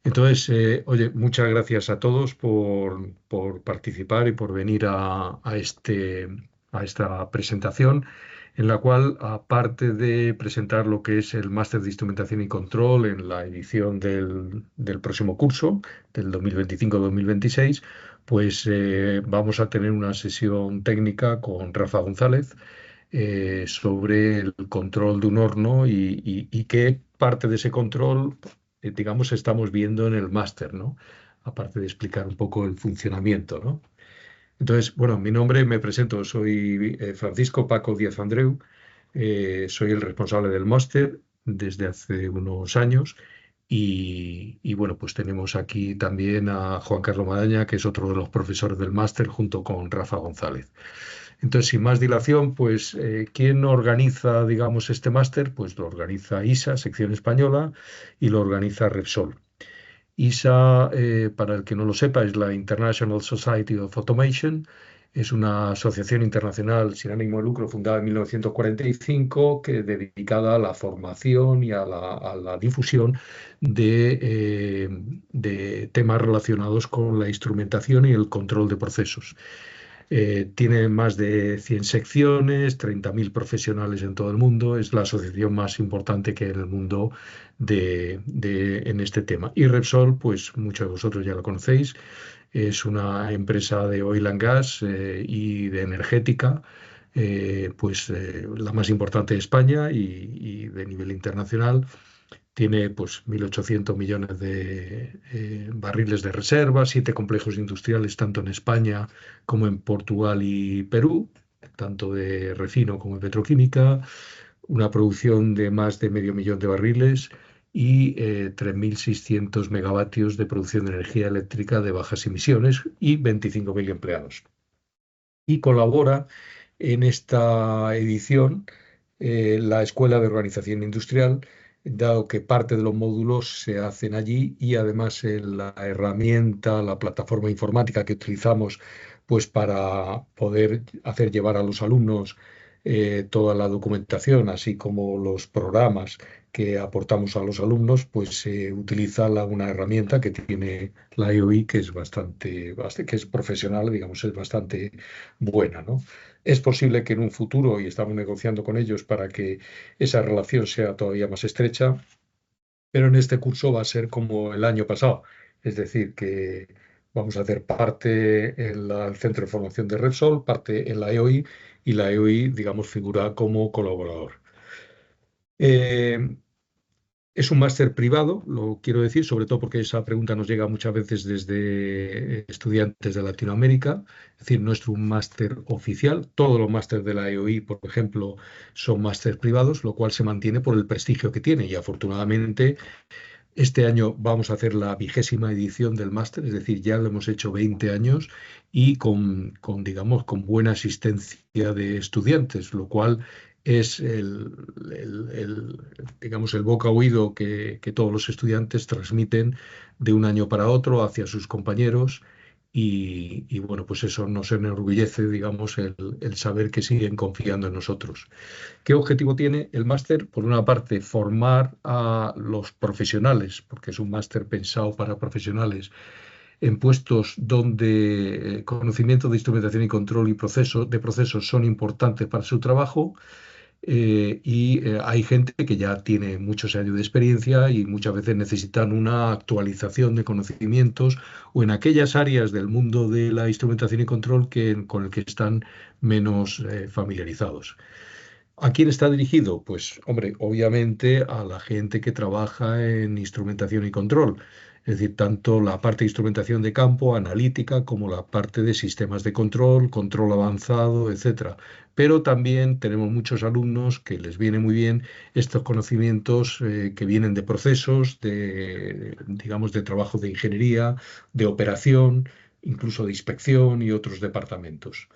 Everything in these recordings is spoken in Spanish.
Entonces, oye, muchas gracias a todos por participar y por venir a esta presentación, en la cual, aparte de presentar lo que es el Máster de Instrumentación y Control en la edición del próximo curso, del 2025-2026, pues vamos a tener una sesión técnica con Rafa González sobre el control de un horno y qué parte de ese control, digamos, estamos viendo en el máster, ¿no? Aparte de explicar un poco el funcionamiento, ¿no? Entonces, bueno, mi nombre, me presento, soy Francisco Paco Díaz Andreu, soy el responsable del máster desde hace unos años y bueno, pues tenemos aquí también a Juan Carlos Madaña, que es otro de los profesores del máster, junto con Rafa González. Entonces, sin más dilación, pues, ¿quién organiza, digamos, este máster? Pues lo organiza ISA, sección española, y lo organiza Repsol. ISA, para el que no lo sepa, es la International Society of Automation. Es una asociación internacional sin ánimo de lucro fundada en 1945 que dedicada a la formación y a la difusión de temas relacionados con la instrumentación y el control de procesos. Tiene más de 100 secciones, 30.000 profesionales en todo el mundo. Es la asociación más importante que hay en el mundo en este tema. Y Repsol, pues muchos de vosotros ya lo conocéis, es una empresa de oil and gas y de energética, la más importante de España y de nivel internacional. Tiene pues 1.800 millones de barriles de reserva, 7 complejos industriales tanto en España como en Portugal y Perú, tanto de refino como de petroquímica, una producción de más de medio millón de barriles y 3.600 megavatios de producción de energía eléctrica de bajas emisiones y 25.000 empleados. Y colabora en esta edición la Escuela de Organización Industrial, dado que parte de los módulos se hacen allí y además la herramienta, la plataforma informática que utilizamos pues para poder hacer llevar a los alumnos toda la documentación, así como los programas que aportamos a los alumnos, pues se utiliza una herramienta que tiene la EOI, que es que es profesional, digamos, es bastante buena, ¿no? Es posible que en un futuro, y estamos negociando con ellos para que esa relación sea todavía más estrecha, pero en este curso va a ser como el año pasado, es decir, que vamos a hacer parte en el Centro de Formación de Repsol, parte en la EOI, y la EOI, digamos, figura como colaborador. Eh, es un máster privado, lo quiero decir, sobre todo porque esa pregunta nos llega muchas veces desde estudiantes de Latinoamérica. Es decir, no es un máster oficial. Todos los másteres de la EOI, por ejemplo, son másteres privados, lo cual se mantiene por el prestigio que tiene. Y afortunadamente, este año vamos a hacer la 20ª edición del máster, es decir, ya lo hemos hecho 20 años y digamos, con buena asistencia de estudiantes, lo cual es digamos, el boca oído que todos los estudiantes transmiten de un año para otro hacia sus compañeros y bueno, pues eso nos enorgullece, digamos, el saber que siguen confiando en nosotros. ¿Qué objetivo tiene el máster? Por una parte, formar a los profesionales, porque es un máster pensado para profesionales en puestos donde conocimiento de instrumentación y control de procesos son importantes para su trabajo. Hay gente que ya tiene muchos años de experiencia y muchas veces necesitan una actualización de conocimientos o en aquellas áreas del mundo de la instrumentación y control con el que están menos familiarizados. ¿A quién está dirigido? Pues, hombre, obviamente a la gente que trabaja en instrumentación y control. Es decir, tanto la parte de instrumentación de campo, analítica, como la parte de sistemas de control, control avanzado, etcétera. Pero también tenemos muchos alumnos que les viene muy bien estos conocimientos que vienen de procesos, digamos, de trabajo de ingeniería, de operación, incluso de inspección y otros departamentos.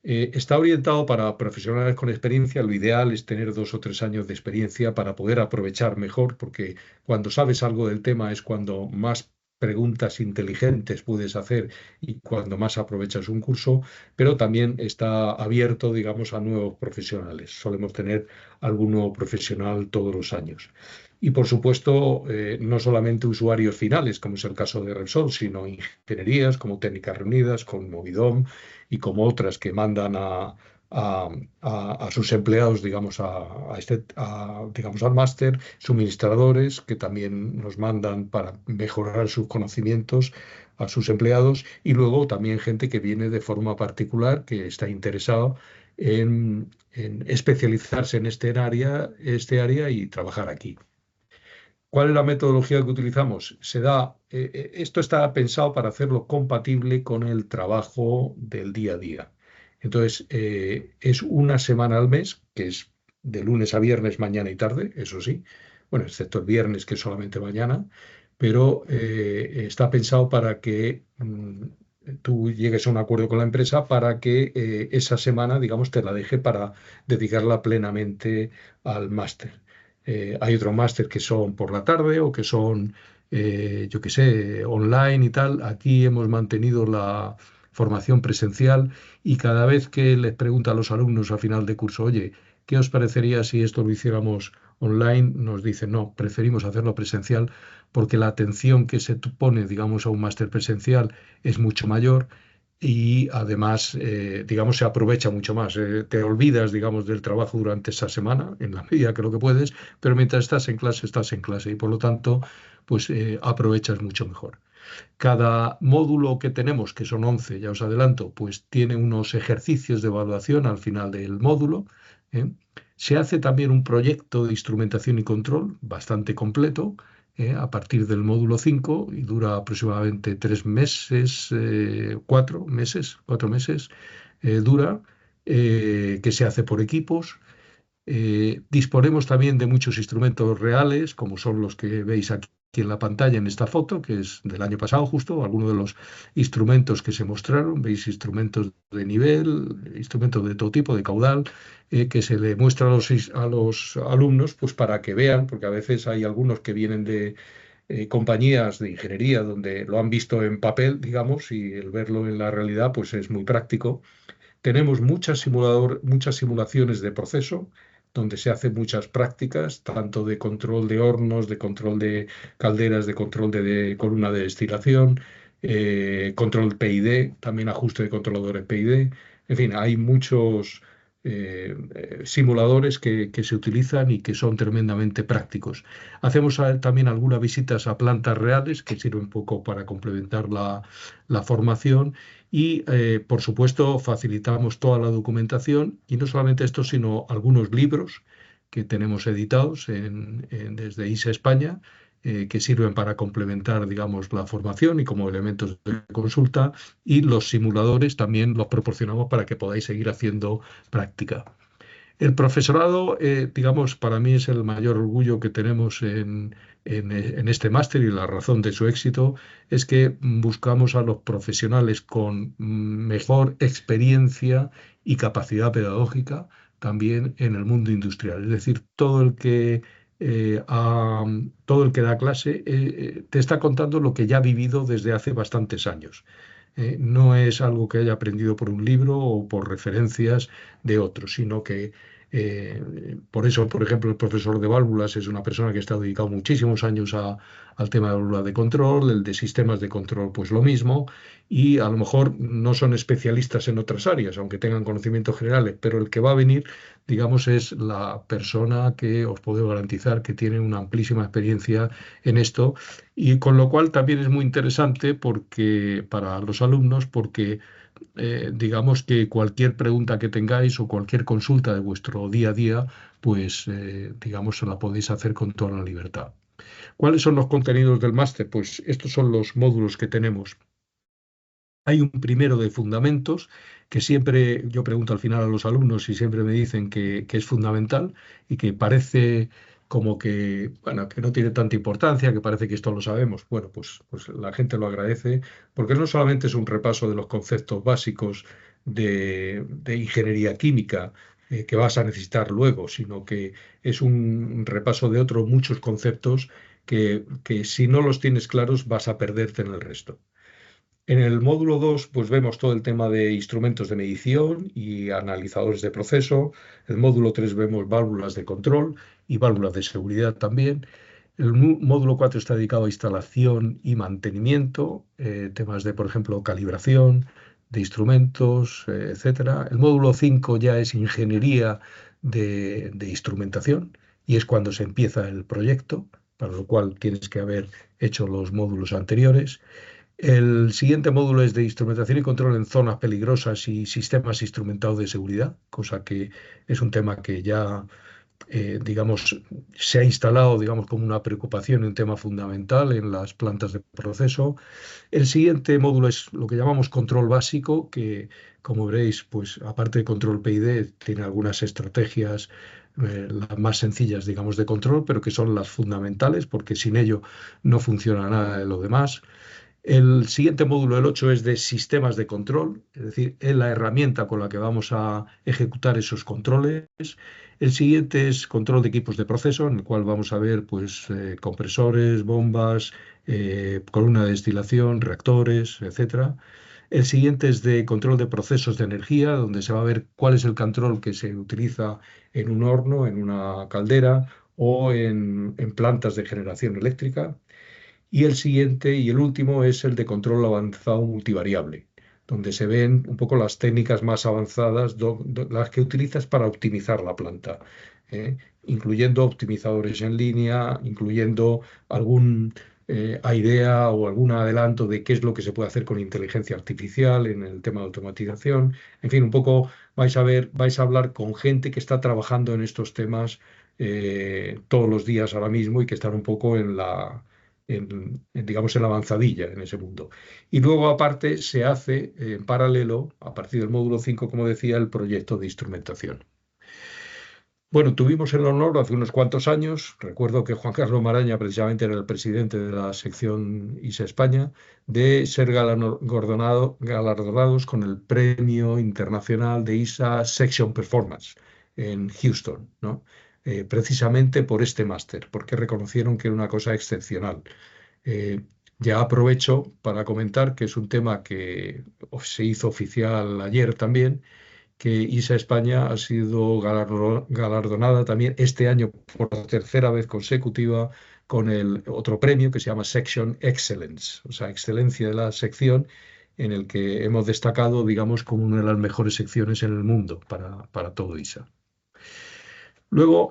Está orientado para profesionales con experiencia. Lo ideal es tener 2 o 3 años de experiencia para poder aprovechar mejor, porque cuando sabes algo del tema es cuando más preguntas inteligentes puedes hacer y cuando más aprovechas un curso, pero también está abierto, digamos, a nuevos profesionales. Solemos tener algún nuevo profesional todos los años. Y por supuesto, no solamente usuarios finales, como es el caso de Repsol, sino ingenierías como Técnicas Reunidas, como Movidom y como otras que mandan a- a sus empleados, digamos, digamos, al máster, suministradores que también nos mandan para mejorar sus conocimientos a sus empleados y luego también gente que viene de forma particular, que está interesado en especializarse en este área y trabajar aquí. ¿Cuál es la metodología que utilizamos? Esto está pensado para hacerlo compatible con el trabajo del día a día. Entonces, es una semana al mes, que es de lunes a viernes, mañana y tarde, eso sí. Bueno, excepto el viernes, que es solamente mañana, pero está pensado para que tú llegues a un acuerdo con la empresa para que esa semana, digamos, te la deje para dedicarla plenamente al máster. Hay otros máster que son por la tarde o que son, yo qué sé, online y tal. Aquí hemos mantenido la formación presencial y cada vez que les pregunta a los alumnos a final de curso, oye, ¿qué os parecería si esto lo hiciéramos online? Nos dicen, no, preferimos hacerlo presencial porque la atención que se pone, digamos, a un máster presencial es mucho mayor y además, digamos, se aprovecha mucho más. Te olvidas, digamos, del trabajo durante esa semana, en la medida que lo que puedes, pero mientras estás en clase y por lo tanto, pues aprovechas mucho mejor. Cada módulo que tenemos, que son 11, ya os adelanto, pues tiene unos ejercicios de evaluación al final del módulo. ¿eh? Se hace también un proyecto de instrumentación y control bastante completo a partir del módulo 5 y dura aproximadamente 3 meses, 4 meses, 4 meses dura, que se hace por equipos. Disponemos también de muchos instrumentos reales, como son los que veis aquí en la pantalla en esta foto, que es del año pasado justo, algunos de los instrumentos que se mostraron. Veis instrumentos de nivel, instrumentos de todo tipo, de caudal, que se le muestra a los alumnos pues para que vean, porque a veces hay algunos que vienen de compañías de ingeniería donde lo han visto en papel, digamos, y el verlo en la realidad pues es muy práctico. Tenemos muchas simulaciones de proceso, donde se hacen muchas prácticas, tanto de control de hornos, de control de calderas, de control de columna de destilación, control PID, también ajuste de controladores PID. En fin, hay muchos simuladores que se utilizan y que son tremendamente prácticos. Hacemos también algunas visitas a plantas reales que sirven un poco para complementar la formación y, por supuesto, facilitamos toda la documentación y no solamente esto, sino algunos libros que tenemos editados desde ISA España, que sirven para complementar, digamos, la formación y como elementos de consulta. Y los simuladores también los proporcionamos para que podáis seguir haciendo práctica. El profesorado, digamos, para mí es el mayor orgullo que tenemos en este máster y la razón de su éxito es que buscamos a los profesionales con mejor experiencia y capacidad pedagógica también en el mundo industrial. Es decir, todo el que da clase te está contando lo que ya ha vivido desde hace bastantes años. No es algo que haya aprendido por un libro o por referencias de otros, sino que por eso, por ejemplo, el profesor de válvulas es una persona que está dedicado muchísimos años al tema de válvulas de control, el de sistemas de control, pues lo mismo, y a lo mejor no son especialistas en otras áreas, aunque tengan conocimientos generales, pero el que va a venir, digamos, es la persona que os puedo garantizar que tiene una amplísima experiencia en esto, y con lo cual también es muy interesante porque para los alumnos, porque digamos que cualquier pregunta que tengáis o cualquier consulta de vuestro día a día, pues digamos se la podéis hacer con toda la libertad. ¿Cuáles son los contenidos del máster? Pues estos son los módulos que tenemos. Hay un primero de fundamentos que siempre yo pregunto al final a los alumnos y siempre me dicen que es fundamental y que parece como que, bueno, que no tiene tanta importancia, que parece que esto lo sabemos. Bueno, pues la gente lo agradece porque no solamente es un repaso de los conceptos básicos de ingeniería química que vas a necesitar luego, sino que es un repaso de otros muchos conceptos que si no los tienes claros vas a perderte en el resto. En el módulo 2, pues vemos todo el tema de instrumentos de medición y analizadores de proceso. El módulo 3 vemos válvulas de control y válvulas de seguridad también. El módulo 4 está dedicado a instalación y mantenimiento, temas de, por ejemplo, calibración de instrumentos, etcétera. El módulo 5 ya es ingeniería de instrumentación y es cuando se empieza el proyecto, para lo cual tienes que haber hecho los módulos anteriores. El siguiente módulo es de instrumentación y control en zonas peligrosas y sistemas instrumentados de seguridad, cosa que es un tema que ya, digamos, se ha instalado, digamos, como una preocupación y un tema fundamental en las plantas de proceso. El siguiente módulo es lo que llamamos control básico, que, como veréis, pues aparte de control PID, tiene algunas estrategias, las más sencillas, digamos, de control, pero que son las fundamentales, porque sin ello no funciona nada de lo demás. El siguiente módulo, el 8, es de sistemas de control, es decir, es la herramienta con la que vamos a ejecutar esos controles. El siguiente es control de equipos de proceso, en el cual vamos a ver pues, compresores, bombas, columna de destilación, reactores, etcétera. El siguiente es de control de procesos de energía, donde se va a ver cuál es el control que se utiliza en un horno, en una caldera o en plantas de generación eléctrica. Y el siguiente y el último es el de control avanzado multivariable, donde se ven un poco las técnicas más avanzadas, las que utilizas para optimizar la planta, incluyendo optimizadores en línea, incluyendo algún idea o algún adelanto de qué es lo que se puede hacer con inteligencia artificial en el tema de automatización. En fin, un poco vais a ver, vais a hablar con gente que está trabajando en estos temas todos los días ahora mismo y que están un poco digamos, en la avanzadilla en ese mundo. Y luego, aparte, se hace en paralelo, a partir del módulo 5 como decía, el proyecto de instrumentación. Bueno, tuvimos el honor hace unos cuantos años, recuerdo que Juan Carlos Maraña precisamente era el presidente de la sección ISA España, de ser galardonados con el Premio Internacional de ISA Section Performance en Houston, ¿no? Precisamente por este máster, porque reconocieron que era una cosa excepcional. Eh, ya aprovecho para comentar que es un tema que se hizo oficial ayer también, que ISA España ha sido galardonada también este año por tercera vez consecutiva con el otro premio que se llama Section Excellence, o sea, excelencia de la sección, en el que hemos destacado, digamos, como una de las mejores secciones en el mundo para todo ISA. Luego,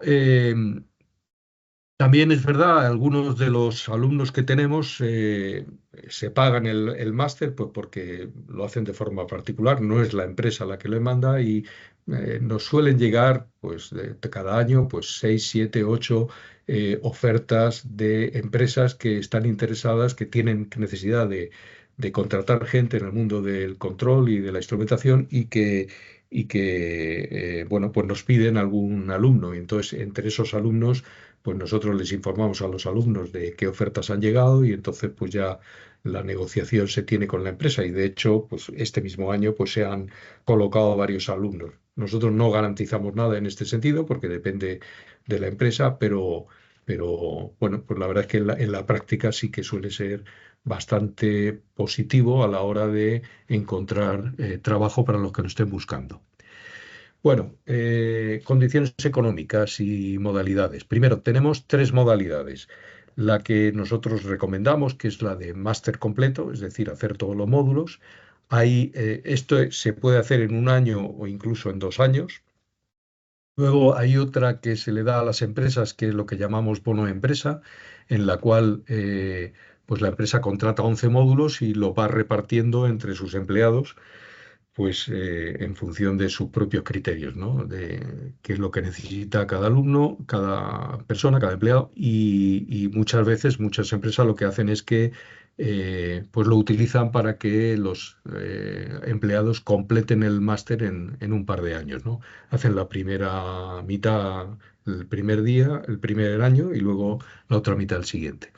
también es verdad, algunos de los alumnos que tenemos se pagan el máster pues porque lo hacen de forma particular, no es la empresa la que le manda y nos suelen llegar pues de cada año pues 6, 7, 8 ofertas de empresas que están interesadas, que tienen necesidad de contratar gente en el mundo del control y de la instrumentación y que bueno, pues nos piden algún alumno y entonces entre esos alumnos pues nosotros les informamos a los alumnos de qué ofertas han llegado y entonces pues ya la negociación se tiene con la empresa y de hecho pues este mismo año pues se han colocado varios alumnos. Nosotros no garantizamos nada en este sentido porque depende de la empresa, pero bueno, pues la verdad es que en la práctica sí que suele ser bastante positivo a la hora de encontrar trabajo para los que lo estén buscando. Bueno, condiciones económicas y modalidades. Primero, tenemos tres modalidades. La que nosotros recomendamos, que es la de máster completo, es decir, hacer todos los módulos. Ahí, esto se puede hacer en un año o incluso en 2 años. Luego hay otra que se le da a las empresas, que es lo que llamamos bono de empresa, en la cual pues la empresa contrata 11 módulos y lo va repartiendo entre sus empleados pues en función de sus propios criterios, ¿no? De qué es lo que necesita cada alumno, cada persona, cada empleado, y muchas veces, muchas empresas lo que hacen es que pues lo utilizan para que los empleados completen el máster en un par de años, ¿no? Hacen la primera mitad el primer día, el primer año, y luego la otra mitad el siguiente.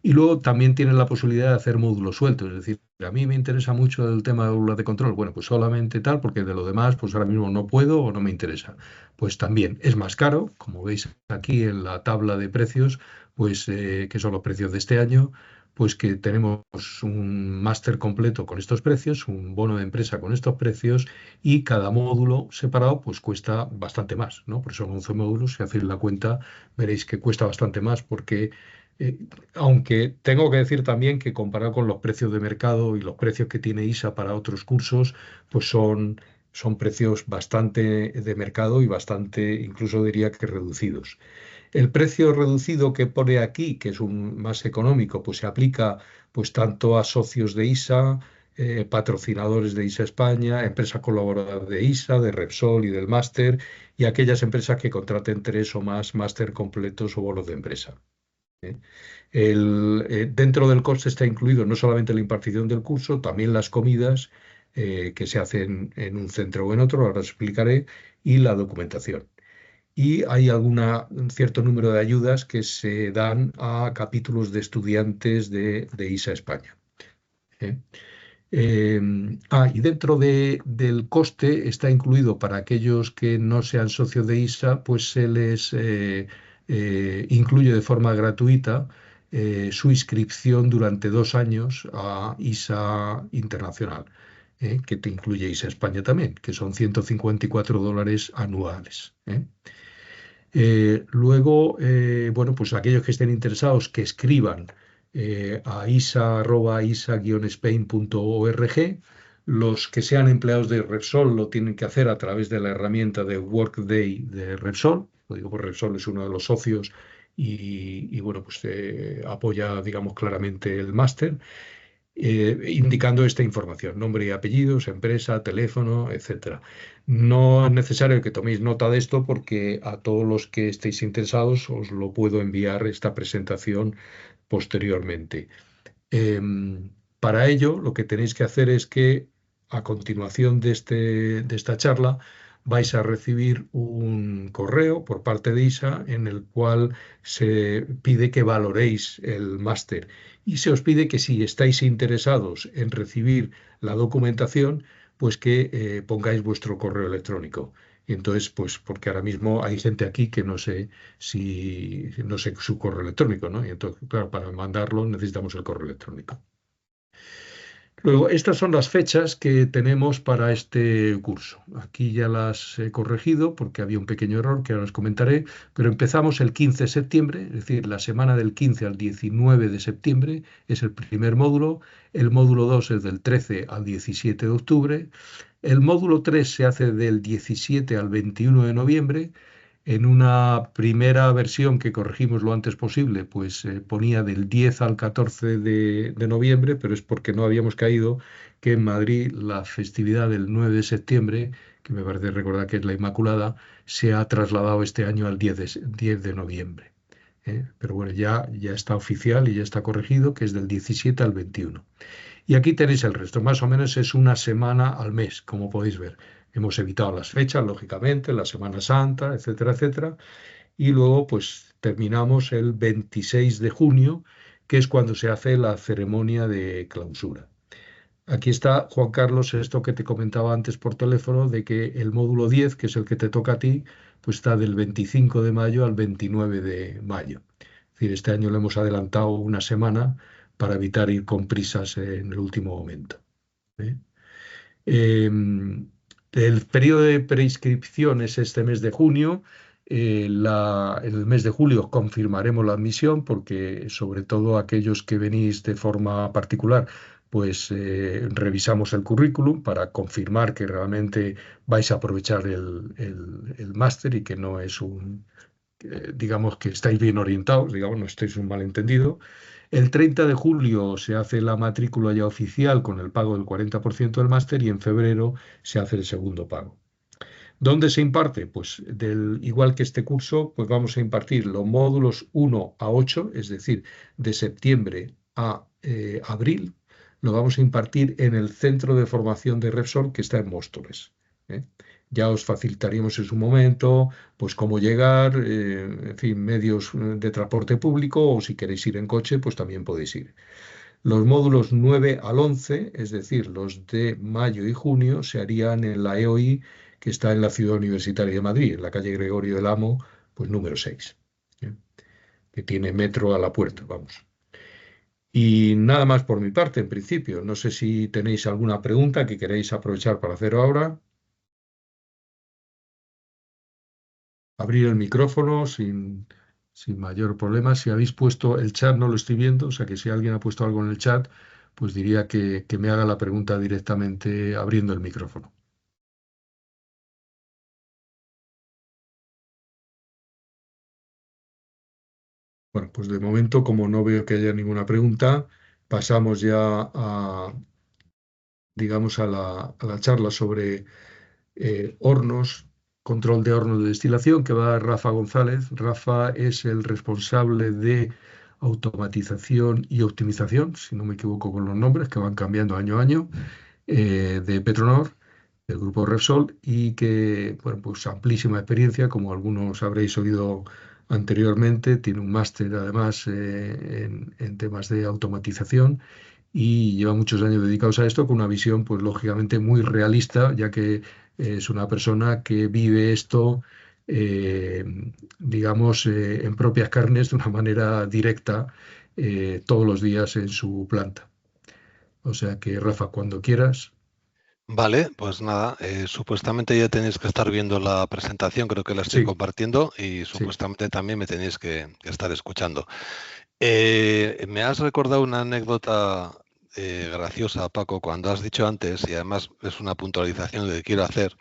Y luego también tienen la posibilidad de hacer módulos sueltos, es decir, a mí me interesa mucho el tema de aulas de control, bueno, pues solamente tal, porque de lo demás, pues ahora mismo no puedo o no me interesa. Pues también es más caro, como veis aquí en la tabla de precios, pues que son los precios de este año, pues que tenemos un máster completo con estos precios, un bono de empresa con estos precios y cada módulo separado pues cuesta bastante más, ¿no? Por eso son 11 módulos, si hacéis la cuenta veréis que cuesta bastante más porque eh, aunque tengo que decir también que comparado con los precios de mercado y los precios que tiene ISA para otros cursos, pues son precios bastante de mercado y bastante, incluso diría que reducidos. El precio reducido que pone aquí, que es un más económico, pues se aplica pues tanto a socios de ISA, patrocinadores de ISA España, empresas colaboradoras de ISA, de Repsol y del máster, y aquellas empresas que contraten 3 o más máster completos o bonos de empresa. ¿Eh? Dentro del coste está incluido no solamente la impartición del curso, también las comidas que se hacen en un centro o en otro, ahora os explicaré, y la documentación. Y hay un cierto número de ayudas que se dan a capítulos de estudiantes de ISA España. ¿Eh? Y dentro del coste está incluido para aquellos que no sean socios de ISA, pues se les incluye de forma gratuita su inscripción durante 2 años a ISA Internacional, que te incluye ISA España también, que son $154 anuales. Luego, bueno, pues aquellos que estén interesados que escriban a isa@isa-spain.org. Los que sean empleados de Repsol lo tienen que hacer a través de la herramienta de Workday de Repsol. Lo digo porque Repsol es uno de los socios y, bueno, pues apoya, digamos, claramente el máster indicando esta información, nombre y apellidos, empresa, teléfono, etcétera. No es necesario que toméis nota de esto porque a todos los que estéis interesados os lo puedo enviar esta presentación posteriormente. Para ello, lo que tenéis que hacer es que a continuación de esta charla vais a recibir un correo por parte de ISA en el cual se pide que valoréis el máster y se os pide que si estáis interesados en recibir la documentación, pues que pongáis vuestro correo electrónico. Y entonces, pues porque ahora mismo hay gente aquí que no sé si no sé su correo electrónico, ¿no? Y entonces, claro, para mandarlo necesitamos el correo electrónico. Luego, estas son las fechas que tenemos para este curso. Aquí ya las he corregido porque había un pequeño error que ahora os comentaré, pero empezamos el 15 de septiembre, es decir, la semana del 15 al 19 de septiembre es el primer módulo, el módulo 2 es del 13 al 17 de octubre, el módulo 3 se hace del 17 al 21 de noviembre. En una primera versión que corregimos lo antes posible, pues ponía del 10 al 14 de noviembre, pero es porque no habíamos caído que en Madrid la festividad del 9 de septiembre, que me parece recordar que es la Inmaculada, se ha trasladado este año al 10 de noviembre. Pero bueno, ya está oficial y ya está corregido, que es del 17 al 21. Y aquí tenéis el resto, más o menos es una semana al mes, como podéis ver. Hemos evitado las fechas, lógicamente, la Semana Santa, etcétera, etcétera. Y luego, pues terminamos el 26 de junio, que es cuando se hace la ceremonia de clausura. Aquí está, Juan Carlos, esto que te comentaba antes por teléfono, de que el módulo 10, que es el que te toca a ti, pues está del 25 de mayo al 29 de mayo. Es decir, este año lo hemos adelantado una semana para evitar ir con prisas en el último momento. ¿Eh? El periodo de preinscripción es este mes de junio. En el mes de julio confirmaremos la admisión porque sobre todo aquellos que venís de forma particular, pues revisamos el currículum para confirmar que realmente vais a aprovechar el máster y que no es digamos que estáis bien orientados, digamos, no estáis un malentendido. El 30 de julio se hace la matrícula ya oficial con el pago del 40% del máster y en febrero se hace el segundo pago. ¿Dónde se imparte? Pues igual que este curso, pues vamos a impartir los módulos 1 a 8, es decir, de septiembre a abril, lo vamos a impartir en el centro de formación de Repsol que está en Móstoles. ¿Eh? ya os facilitaríamos en su momento, pues cómo llegar, en fin, medios de transporte público o si queréis ir en coche, pues también podéis ir. Los módulos 9 al 11, es decir, los de mayo y junio, se harían en la EOI, que está en la Ciudad Universitaria de Madrid, en la calle Gregorio del Amo, pues número 6, ¿eh? Que tiene metro a la puerta, vamos. Y nada más por mi parte, en principio. No sé si tenéis alguna pregunta que queréis aprovechar para hacer ahora. Abrir el micrófono sin mayor problema. Si habéis puesto el chat, no lo estoy viendo, o sea que si alguien ha puesto algo en el chat, pues diría que me haga la pregunta directamente abriendo el micrófono. Bueno, pues de momento, como no veo que haya ninguna pregunta, pasamos ya a, digamos, a la charla sobre hornos, control de hornos de destilación, que va Rafa González. Rafa es el responsable de automatización y optimización, si no me equivoco con los nombres, que van cambiando año a año, de Petronor, del grupo Repsol, y que, bueno, pues amplísima experiencia, como algunos habréis oído anteriormente. Tiene un máster además en temas de automatización y lleva muchos años dedicados a esto con una visión, pues lógicamente muy realista, ya que es una persona que vive esto, eh, digamos, en propias carnes de una manera directa, todos los días en su planta. O sea que, Rafa, cuando quieras. Vale, pues nada, supuestamente ya tenéis que estar viendo la presentación, creo que la estoy Sí, compartiendo y sí. supuestamente también me tenéis que estar escuchando. Me has recordado una anécdota graciosa, Paco, cuando has dicho antes, y además es una puntualización que quiero hacer,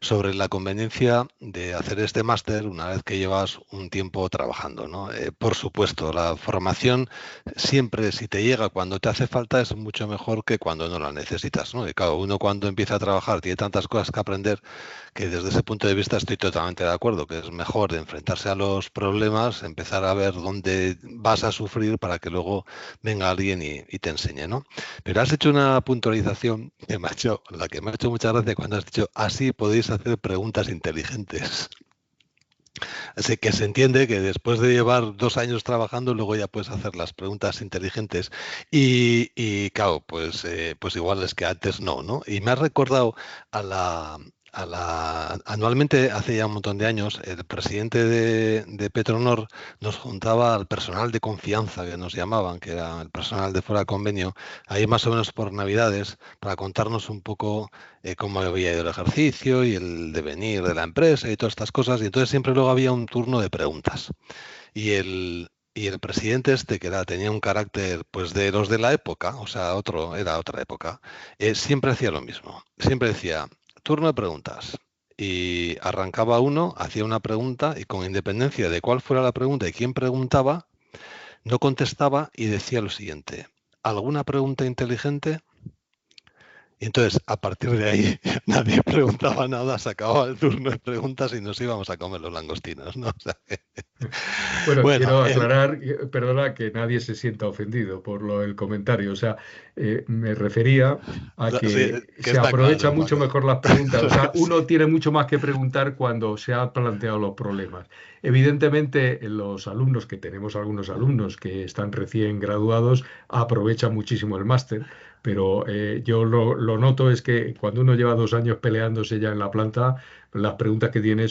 sobre la conveniencia de hacer este máster una vez que llevas un tiempo trabajando, ¿no? Por supuesto, la formación siempre, si te llega cuando te hace falta, es mucho mejor que cuando no la necesitas, ¿no? Y claro, uno cuando empieza a trabajar tiene tantas cosas que aprender que desde ese punto de vista estoy totalmente de acuerdo, que es mejor enfrentarse a los problemas, empezar a ver dónde vas a sufrir para que luego venga alguien y te enseñe, ¿no? Pero has hecho una puntualización que me ha hecho, la que me ha hecho mucha gracia cuando has dicho, así podéis hacer preguntas inteligentes. Así que se entiende que después de llevar 2 años trabajando, luego ya puedes hacer las preguntas inteligentes. Y claro, pues igual es que antes no, ¿no? Y me has recordado anualmente, hace ya un montón de años, el presidente de Petronor nos juntaba al personal de confianza, que nos llamaban, que era el personal de fuera de convenio, ahí más o menos por Navidades, para contarnos un poco cómo había ido el ejercicio y el devenir de la empresa y todas estas cosas. Y entonces siempre luego había un turno de preguntas. Y el presidente este, que tenía un carácter pues de los de la época, o sea, era otra época, siempre hacía lo mismo. Siempre decía, turno de preguntas. Y arrancaba uno, hacía una pregunta y con independencia de cuál fuera la pregunta y quién preguntaba, no contestaba y decía lo siguiente, ¿alguna pregunta inteligente? Y entonces, a partir de ahí, nadie preguntaba nada, se acababa el turno de preguntas y nos íbamos a comer los langostinos, ¿no? O sea Bueno, bueno, quiero aclarar, perdona, que nadie se sienta ofendido por el comentario. O sea, me refería a sí, que que se está aprovecha claro, mucho Paco. mejor las preguntas. O sea, Sí. uno tiene mucho más que preguntar cuando se han planteado los problemas. Evidentemente, los alumnos, que tenemos algunos alumnos que están recién graduados, aprovechan muchísimo el máster. Pero yo lo noto es que cuando uno lleva 2 años peleándose ya en la planta, las preguntas que tiene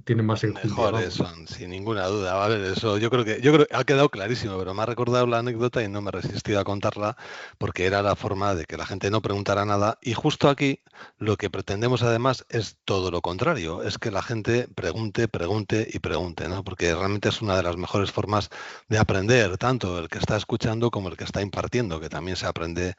tienen más enjundia, Mejores vamos. son, sin ninguna duda. A ver, eso yo creo que ha quedado clarísimo, pero me ha recordado la anécdota y no me he resistido a contarla porque era la forma de que la gente no preguntara nada. Y justo aquí lo que pretendemos además es todo lo contrario, es que la gente pregunte, pregunte y pregunte, ¿no? Porque realmente es una de las mejores formas de aprender, tanto el que está escuchando como el que está impartiendo, que también se aprende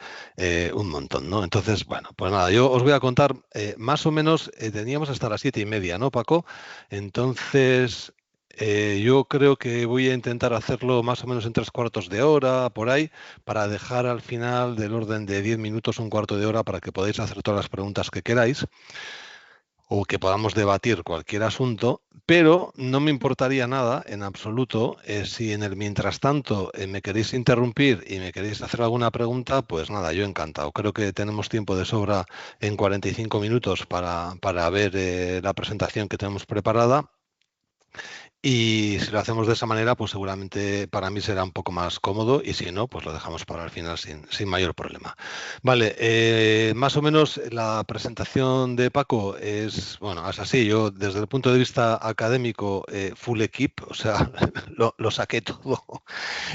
un montón, ¿no? Entonces, bueno, pues nada, yo os voy a contar más o menos, teníamos hasta las 7:30, ¿no, Paco? Entonces, yo creo que voy a intentar hacerlo más o menos en 3/4 de hora, por ahí, para dejar al final del orden de 10 minutos, un cuarto de hora, para que podáis hacer todas las preguntas que queráis. o que podamos debatir cualquier asunto, pero no me importaría nada en absoluto si en el mientras tanto me queréis interrumpir y me queréis hacer alguna pregunta, pues nada, yo encantado. Creo que tenemos tiempo de sobra en 45 minutos para ver la presentación que tenemos preparada. Y si lo hacemos de esa manera, pues seguramente para mí será un poco más cómodo y si no, pues lo dejamos para el final sin mayor problema. Vale, más o menos la presentación de Paco es, bueno, es así. Yo desde el punto de vista académico, full equip, o sea, lo saqué todo.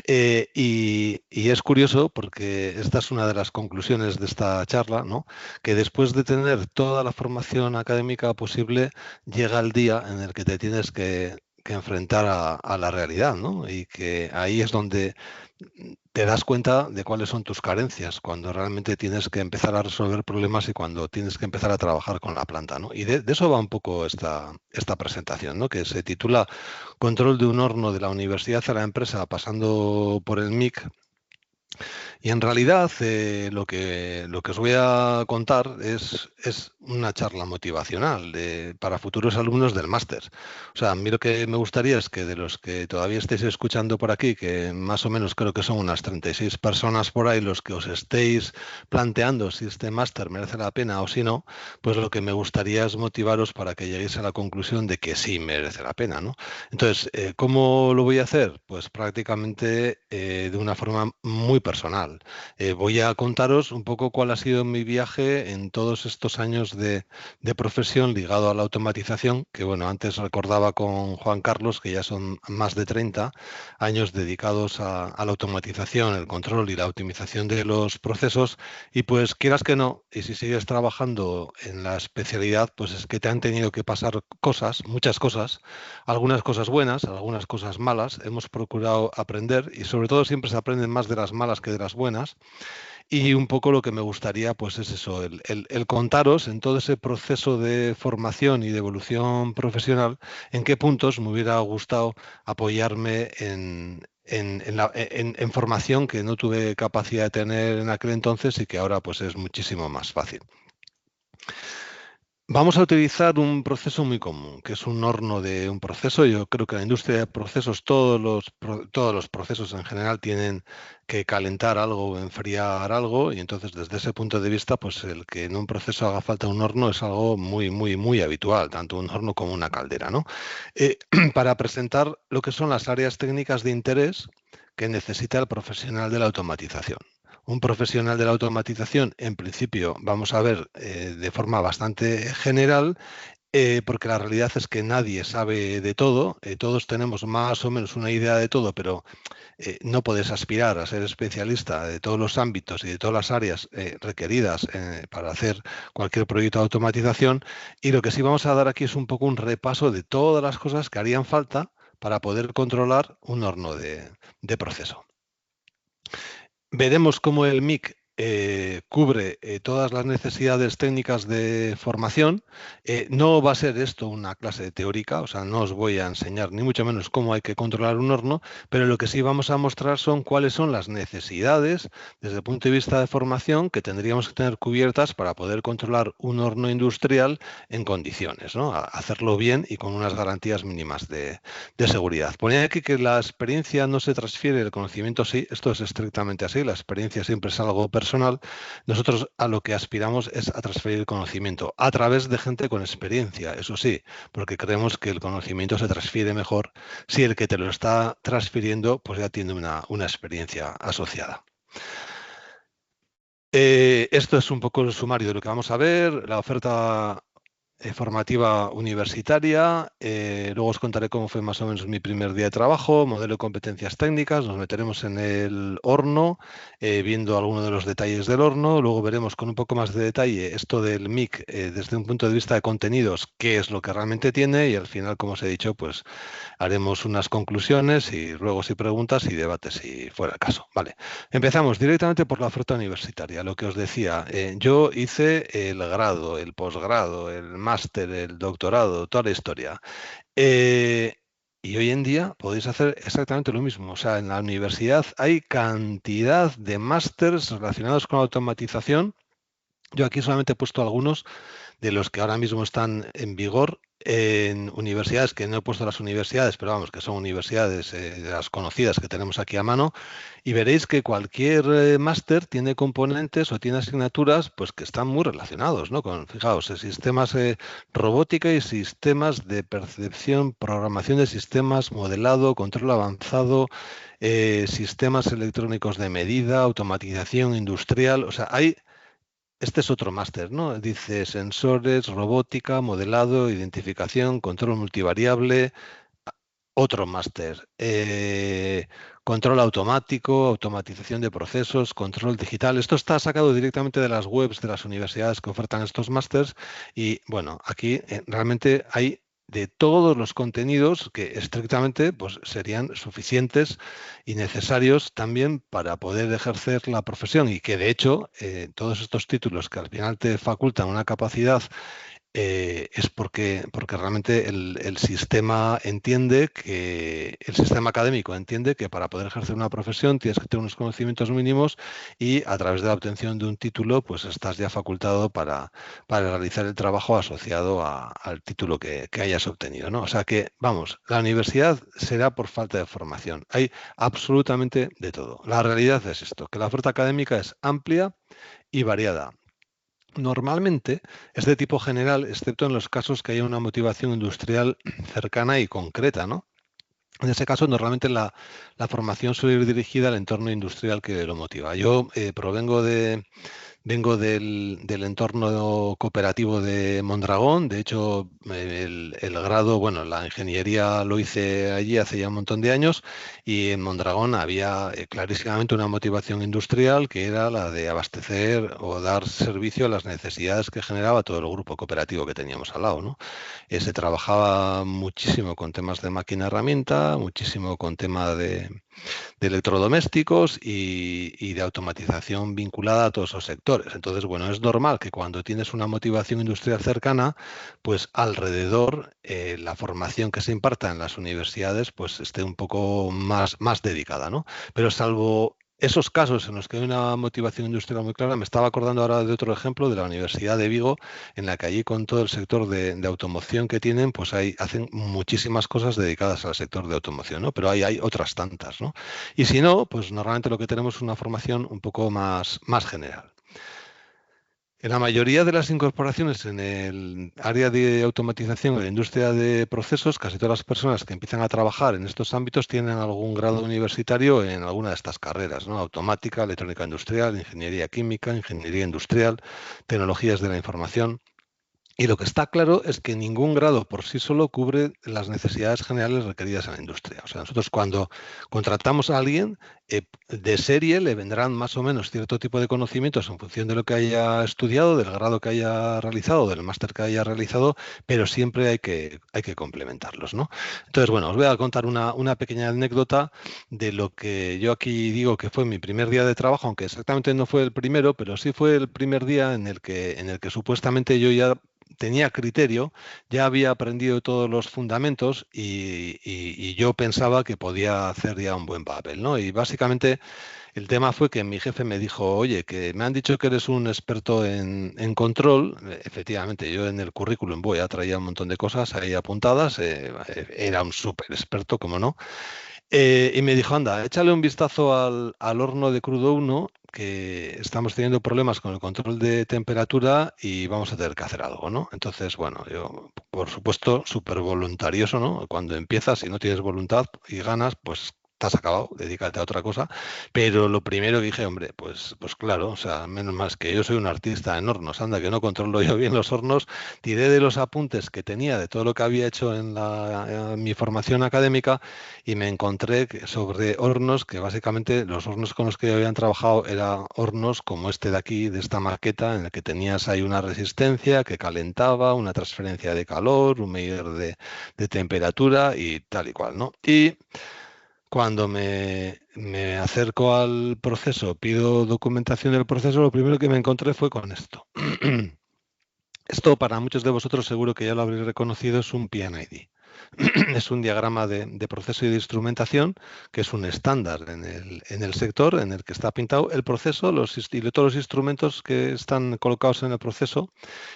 Y es curioso porque esta es una de las conclusiones de esta charla, ¿no? Que después de tener toda la formación académica posible, llega el día en el que te tienes que enfrentar a la realidad, ¿no? Y que ahí es donde te das cuenta de cuáles son tus carencias, cuando realmente tienes que empezar a resolver problemas y cuando tienes que empezar a trabajar con la planta, ¿no? Y de eso va un poco esta presentación, ¿no? Que se titula Control de un horno de la universidad a la empresa pasando por el MIC. Y en realidad lo que os voy a contar es una charla motivacional para futuros alumnos del máster. O sea, a mí lo que me gustaría es que de los que todavía estéis escuchando por aquí, que más o menos creo que son unas 36 personas por ahí, los que os estéis planteando si este máster merece la pena o si no, pues lo que me gustaría es motivaros para que lleguéis a la conclusión de que sí merece la pena, ¿no? Entonces, ¿cómo lo voy a hacer? Pues prácticamente de una forma muy personal. Voy a contaros un poco cuál ha sido mi viaje en todos estos años de profesión ligado a la automatización, que bueno, antes recordaba con Juan Carlos que ya son más de 30 años dedicados a la automatización, el control y la optimización de los procesos, y pues quieras que no, y si sigues trabajando en la especialidad, pues es que te han tenido que pasar cosas, muchas cosas, algunas cosas buenas, algunas cosas malas. Hemos procurado aprender y sobre todo siempre se aprenden más de las malas que de las buenas. Y un poco lo que me gustaría pues es eso, el contaros en todo ese proceso de formación y de evolución profesional, en qué puntos me hubiera gustado apoyarme en formación que no tuve capacidad de tener en aquel entonces y que ahora pues es muchísimo más fácil. Vamos a utilizar un proceso muy común, que es un horno de un proceso. Yo creo que en la industria de procesos, todos los procesos en general tienen que calentar algo o enfriar algo, y entonces desde ese punto de vista, pues el que en un proceso haga falta un horno es algo muy, muy, muy habitual, tanto un horno como una caldera, ¿no? Para presentar lo que son las áreas técnicas de interés que necesita el profesional de la automatización. Un profesional de la automatización, en principio, vamos a ver de forma bastante general, porque la realidad es que nadie sabe de todo, todos tenemos más o menos una idea de todo, pero no puedes aspirar a ser especialista de todos los ámbitos y de todas las áreas requeridas para hacer cualquier proyecto de automatización. Y lo que sí vamos a dar aquí es un poco un repaso de todas las cosas que harían falta para poder controlar un horno de proceso. Veremos cómo el MIC cubre todas las necesidades técnicas de formación. No va a ser esto una clase teórica, o sea, no os voy a enseñar ni mucho menos cómo hay que controlar un horno, pero lo que sí vamos a mostrar son cuáles son las necesidades desde el punto de vista de formación que tendríamos que tener cubiertas para poder controlar un horno industrial en condiciones, ¿no? Hacerlo bien y con unas garantías mínimas de seguridad. Ponía aquí que la experiencia no se transfiere, el conocimiento sí, esto es estrictamente así, la experiencia siempre es algo personal. Nosotros a lo que aspiramos es a transferir el conocimiento a través de gente con experiencia, eso sí, porque creemos que el conocimiento se transfiere mejor si el que te lo está transfiriendo pues ya tiene una experiencia asociada. Esto es un poco el sumario de lo que vamos a ver, la oferta formativa universitaria, luego os contaré cómo fue más o menos mi primer día de trabajo, modelo de competencias técnicas, nos meteremos en el horno, viendo algunos de los detalles del horno, luego veremos con un poco más de detalle esto del MIC desde un punto de vista de contenidos, qué es lo que realmente tiene y al final, como os he dicho, pues haremos unas conclusiones y luego si preguntas y debates si fuera el caso. Vale, empezamos directamente por la oferta universitaria, lo que os decía, yo hice el grado, el posgrado, el máster, el doctorado, toda la historia. Y hoy en día podéis hacer exactamente lo mismo. O sea, en la universidad hay cantidad de másters relacionados con la automatización Yo aquí solamente he puesto algunos de los que ahora mismo están en vigor en universidades, que no he puesto las universidades, pero vamos, que son universidades de las conocidas que tenemos aquí a mano, y veréis que cualquier máster tiene componentes o tiene asignaturas pues que están muy relacionados, ¿no? Con, fijaos, sistemas robótica y sistemas de percepción, programación de sistemas, modelado, control avanzado, sistemas electrónicos de medida, automatización industrial, o sea, hay este es otro máster, ¿no? Dice sensores, robótica, modelado, identificación, control multivariable. Otro máster. Control automático, automatización de procesos, control digital. Esto está sacado directamente de las webs de las universidades que ofertan estos másters. Y bueno, aquí realmente hay de todos los contenidos que estrictamente pues, serían suficientes y necesarios también para poder ejercer la profesión, y que de hecho todos estos títulos que al final te facultan una capacidad es porque realmente el sistema entiende que, el sistema académico entiende que para poder ejercer una profesión tienes que tener unos conocimientos mínimos, y a través de la obtención de un título pues estás ya facultado para realizar el trabajo asociado al título que hayas obtenido, ¿no? O sea que, vamos, la universidad será por falta de formación. Hay absolutamente de todo. La realidad es esto, que la oferta académica es amplia y variada. Normalmente es de tipo general, excepto en los casos que haya una motivación industrial cercana y concreta, ¿no? En ese caso, normalmente la formación suele ir dirigida al entorno industrial que lo motiva. Yo vengo del entorno cooperativo de Mondragón. De hecho, el grado, bueno, la ingeniería lo hice allí hace ya un montón de años, y en Mondragón había clarísimamente una motivación industrial que era la de abastecer o dar servicio a las necesidades que generaba todo el grupo cooperativo que teníamos al lado, ¿no? Se trabajaba muchísimo con temas de máquina herramienta, muchísimo con tema de electrodomésticos y de automatización vinculada a todos esos sectores. Entonces, bueno, es normal que cuando tienes una motivación industrial cercana, pues alrededor la formación que se imparta en las universidades pues esté un poco más dedicada, ¿no? Pero salvo esos casos en los que hay una motivación industrial muy clara, me estaba acordando ahora de otro ejemplo de la Universidad de Vigo, en la que allí con todo el sector de automoción que tienen, pues hacen muchísimas cosas dedicadas al sector de automoción, ¿no? Pero hay otras tantas, ¿no? Y si no, pues normalmente lo que tenemos es una formación un poco más general. En la mayoría de las incorporaciones en el área de automatización en la industria de procesos, casi todas las personas que empiezan a trabajar en estos ámbitos tienen algún grado universitario en alguna de estas carreras, ¿no? Automática, electrónica industrial, ingeniería química, ingeniería industrial, tecnologías de la información. Y lo que está claro es que ningún grado por sí solo cubre las necesidades generales requeridas en la industria. O sea, nosotros cuando contratamos a alguien, de serie le vendrán más o menos cierto tipo de conocimientos en función de lo que haya estudiado, del grado que haya realizado, del máster que haya realizado, pero siempre hay que complementarlos, ¿no? Entonces, bueno, os voy a contar una pequeña anécdota de lo que yo aquí digo que fue mi primer día de trabajo, aunque exactamente no fue el primero, pero sí fue el primer día en el que supuestamente yo ya tenía criterio, ya había aprendido todos los fundamentos y yo pensaba que podía hacer ya un buen papel, ¿no? Y básicamente el tema fue que mi jefe me dijo, oye, que me han dicho que eres un experto en control. Efectivamente, yo en el currículum traía un montón de cosas ahí apuntadas, era un súper experto, como no. Y me dijo, anda, échale un vistazo al horno de crudo 1, que estamos teniendo problemas con el control de temperatura y vamos a tener que hacer algo, ¿no? Entonces, bueno, yo, por supuesto, súper voluntarioso, ¿no? Cuando empiezas y no tienes voluntad y ganas, pues te has acabado, dedícate a otra cosa. Pero lo primero que dije, hombre, pues claro, o sea, menos más que yo soy un artista en hornos, anda, que no controlo yo bien los hornos. Tiré de los apuntes que tenía de todo lo que había hecho en mi formación académica, y me encontré sobre hornos, que básicamente los hornos con los que habían trabajado eran hornos como este de aquí, de esta maqueta, en el que tenías ahí una resistencia que calentaba, una transferencia de calor, un medidor de temperatura y tal y cual, ¿no? Y cuando me acerco al proceso, pido documentación del proceso, lo primero que me encontré fue con esto. Esto para muchos de vosotros seguro que ya lo habréis reconocido, es un PNID. Es un diagrama de proceso y de instrumentación que es un estándar en el sector en el que está pintado el proceso y todos los instrumentos que están colocados en el proceso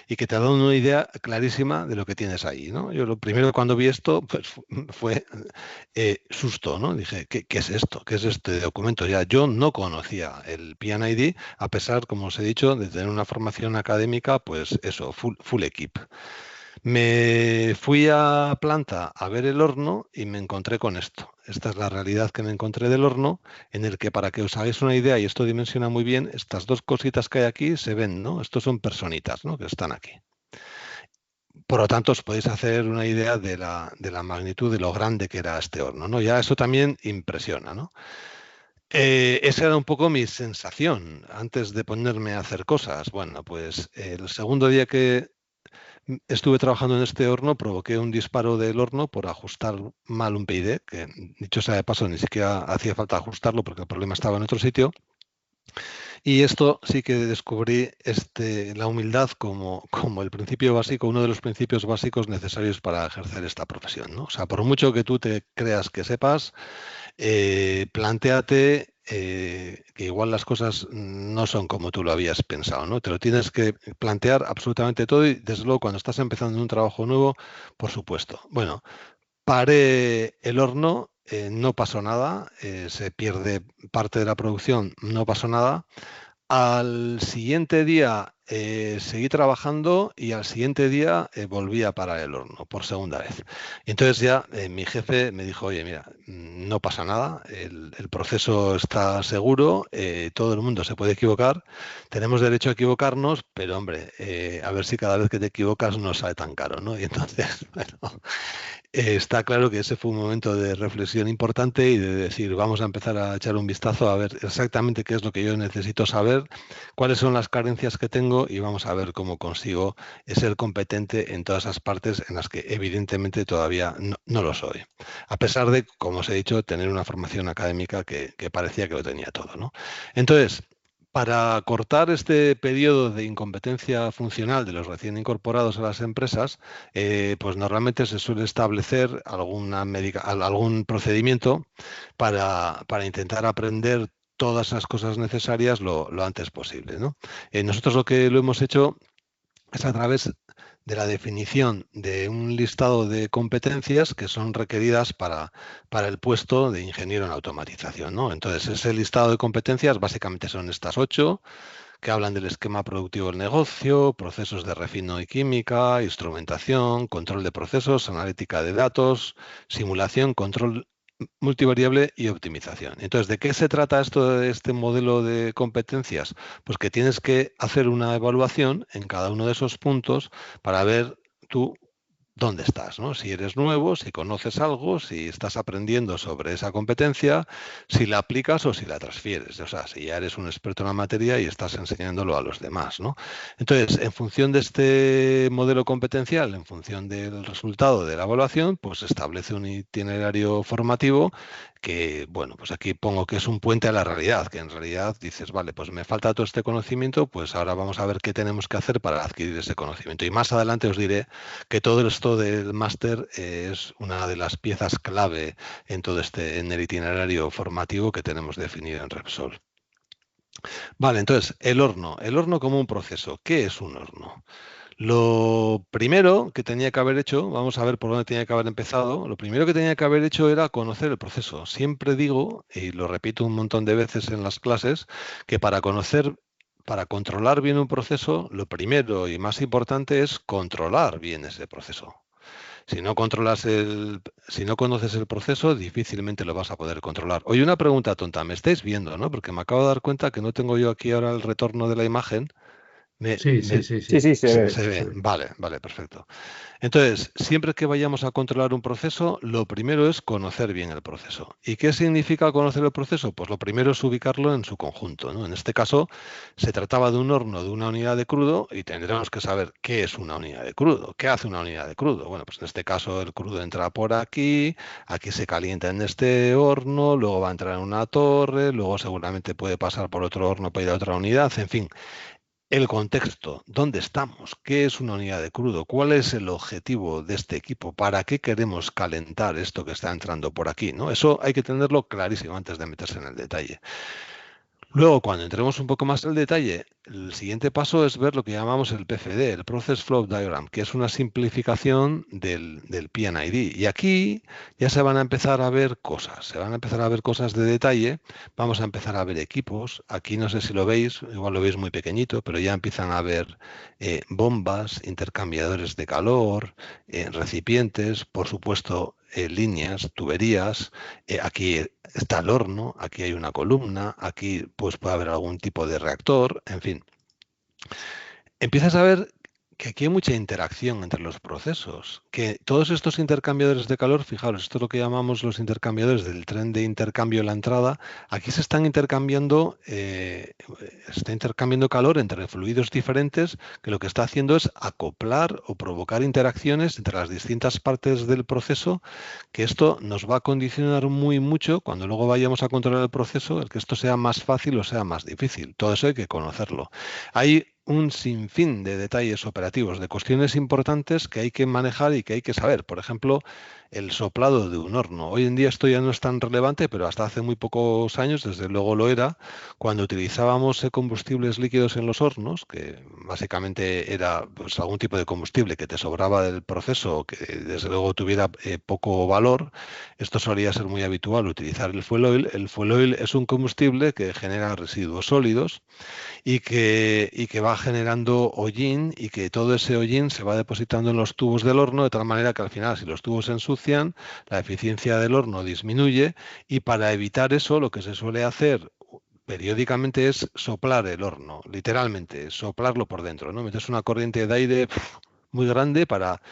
y que te dan una idea clarísima de lo que tienes ahí, ¿no? Yo lo primero cuando vi esto pues, fue susto, ¿no? Dije, ¿qué es esto? ¿Qué es este documento? Ya yo no conocía el PNID, a pesar, como os he dicho, de tener una formación académica, pues eso, full equip. Me fui a planta a ver el horno y me encontré con esto. Esta es la realidad que me encontré del horno, en el que para que os hagáis una idea, y esto dimensiona muy bien, estas dos cositas que hay aquí se ven, ¿no? Estos son personitas, ¿no? Que están aquí. Por lo tanto, os podéis hacer una idea de la magnitud de lo grande que era este horno, ¿no? Ya eso también impresiona, ¿no? Esa era un poco mi sensación antes de ponerme a hacer cosas. Bueno, pues el segundo día que estuve trabajando en este horno, provoqué un disparo del horno por ajustar mal un PID, que dicho sea de paso, ni siquiera hacía falta ajustarlo porque el problema estaba en otro sitio. Y esto sí que descubrí la humildad como el principio básico, uno de los principios básicos necesarios para ejercer esta profesión, ¿no? O sea, por mucho que tú te creas que sepas, plantéate que igual las cosas no son como tú lo habías pensado, ¿no? Te lo tienes que plantear absolutamente todo y desde luego cuando estás empezando un trabajo nuevo, por supuesto. Bueno, paré el horno, no pasó nada, se pierde parte de la producción, no pasó nada. Al siguiente día seguí trabajando y al siguiente día volví a parar el horno por segunda vez. Y entonces ya mi jefe me dijo, oye, mira, no pasa nada, el proceso está seguro, todo el mundo se puede equivocar, tenemos derecho a equivocarnos, pero hombre, a ver si cada vez que te equivocas no sale tan caro, ¿no? Y entonces, bueno, está claro que ese fue un momento de reflexión importante y de decir, vamos a empezar a echar un vistazo a ver exactamente qué es lo que yo necesito saber, cuáles son las carencias que tengo y vamos a ver cómo consigo ser competente en todas esas partes en las que evidentemente todavía no lo soy. A pesar de, como os he dicho, tener una formación académica que parecía que lo tenía todo, ¿no? Entonces, para cortar este periodo de incompetencia funcional de los recién incorporados a las empresas, pues normalmente se suele establecer algún procedimiento para intentar aprender todas esas cosas necesarias lo antes posible, ¿no? Nosotros lo que lo hemos hecho es a través de la definición de un listado de competencias que son requeridas para el puesto de ingeniero en automatización, ¿no? Entonces, ese listado de competencias básicamente son estas 8 que hablan del esquema productivo del negocio, procesos de refino y química, instrumentación, control de procesos, analítica de datos, simulación, control multivariable y optimización. Entonces, ¿de qué se trata esto de este modelo de competencias? Pues que tienes que hacer una evaluación en cada uno de esos puntos para ver tú dónde estás, ¿no? Si eres nuevo, si conoces algo, si estás aprendiendo sobre esa competencia, si la aplicas o si la transfieres. O sea, si ya eres un experto en la materia y estás enseñándolo a los demás, ¿no? Entonces, en función de este modelo competencial, en función del resultado de la evaluación, pues se establece un itinerario formativo que, bueno, pues aquí pongo que es un puente a la realidad, que en realidad dices, vale, pues me falta todo este conocimiento, pues ahora vamos a ver qué tenemos que hacer para adquirir ese conocimiento. Y más adelante os diré que todo esto del máster es una de las piezas clave en todo en el itinerario formativo que tenemos definido en Repsol. Vale, entonces, el horno como un proceso. ¿Qué es un horno? Lo primero que tenía que haber hecho, vamos a ver por dónde tenía que haber empezado, lo primero que tenía que haber hecho era conocer el proceso. Siempre digo, y lo repito un montón de veces en las clases, que para controlar bien un proceso, lo primero y más importante es controlar bien ese proceso. Si no conoces el proceso, difícilmente lo vas a poder controlar. Oye, una pregunta tonta, me estáis viendo, ¿no? Porque me acabo de dar cuenta que no tengo yo aquí ahora el retorno de la imagen. Me, Sí, sí, me- sí, Sí, sí, sí, se ve. Se se ve, ve. vale, vale, perfecto. Entonces, siempre que vayamos a controlar un proceso, lo primero es conocer bien el proceso. ¿Y qué significa conocer el proceso? Pues lo primero es ubicarlo en su conjunto, ¿no? En este caso, se trataba de un horno de una unidad de crudo y tendremos que saber qué es una unidad de crudo, qué hace una unidad de crudo. Bueno, pues en este caso el crudo entra por aquí, aquí se calienta en este horno, luego va a entrar en una torre, luego seguramente puede pasar por otro horno para ir a otra unidad, en fin. el contexto, dónde estamos, qué es una unidad de crudo, cuál es el objetivo de este equipo, para qué queremos calentar esto que está entrando por aquí, ¿no? Eso hay que tenerlo clarísimo antes de meterse en el detalle. Luego, cuando entremos un poco más en el detalle, el siguiente paso es ver lo que llamamos el PFD, el Process Flow Diagram, que es una simplificación del P&ID. Y aquí ya se van a empezar a ver cosas, se van a empezar a ver cosas de detalle, vamos a empezar a ver equipos. Aquí no sé si lo veis, igual lo veis muy pequeñito, pero ya empiezan a ver bombas, intercambiadores de calor, recipientes, por supuesto, líneas, tuberías. Aquí está el horno, aquí hay una columna, aquí pues puede haber algún tipo de reactor, en fin. Empiezas a ver que aquí hay mucha interacción entre los procesos, que todos estos intercambiadores de calor, fijaros, esto es lo que llamamos los intercambiadores del tren de intercambio en la entrada, aquí se está intercambiando calor entre fluidos diferentes, que lo que está haciendo es acoplar o provocar interacciones entre las distintas partes del proceso, que esto nos va a condicionar muy mucho cuando luego vayamos a controlar el proceso, el que esto sea más fácil o sea más difícil. Todo eso hay que conocerlo. Hay un sinfín de detalles operativos, de cuestiones importantes que hay que manejar y que hay que saber. Por ejemplo, el soplado de un horno. Hoy en día esto ya no es tan relevante, pero hasta hace muy pocos años, desde luego lo era, cuando utilizábamos combustibles líquidos en los hornos, que básicamente era pues, algún tipo de combustible que te sobraba del proceso, que desde luego tuviera poco valor. Esto solía ser muy habitual utilizar el fuel oil. El fuel oil es un combustible que genera residuos sólidos y que va generando hollín, y que todo ese hollín se va depositando en los tubos del horno, de tal manera que al final, si los tubos se ensucian, la eficiencia del horno disminuye, y para evitar eso lo que se suele hacer periódicamente es soplar el horno, literalmente, soplarlo por dentro, ¿no? Metes una corriente de aire muy grande para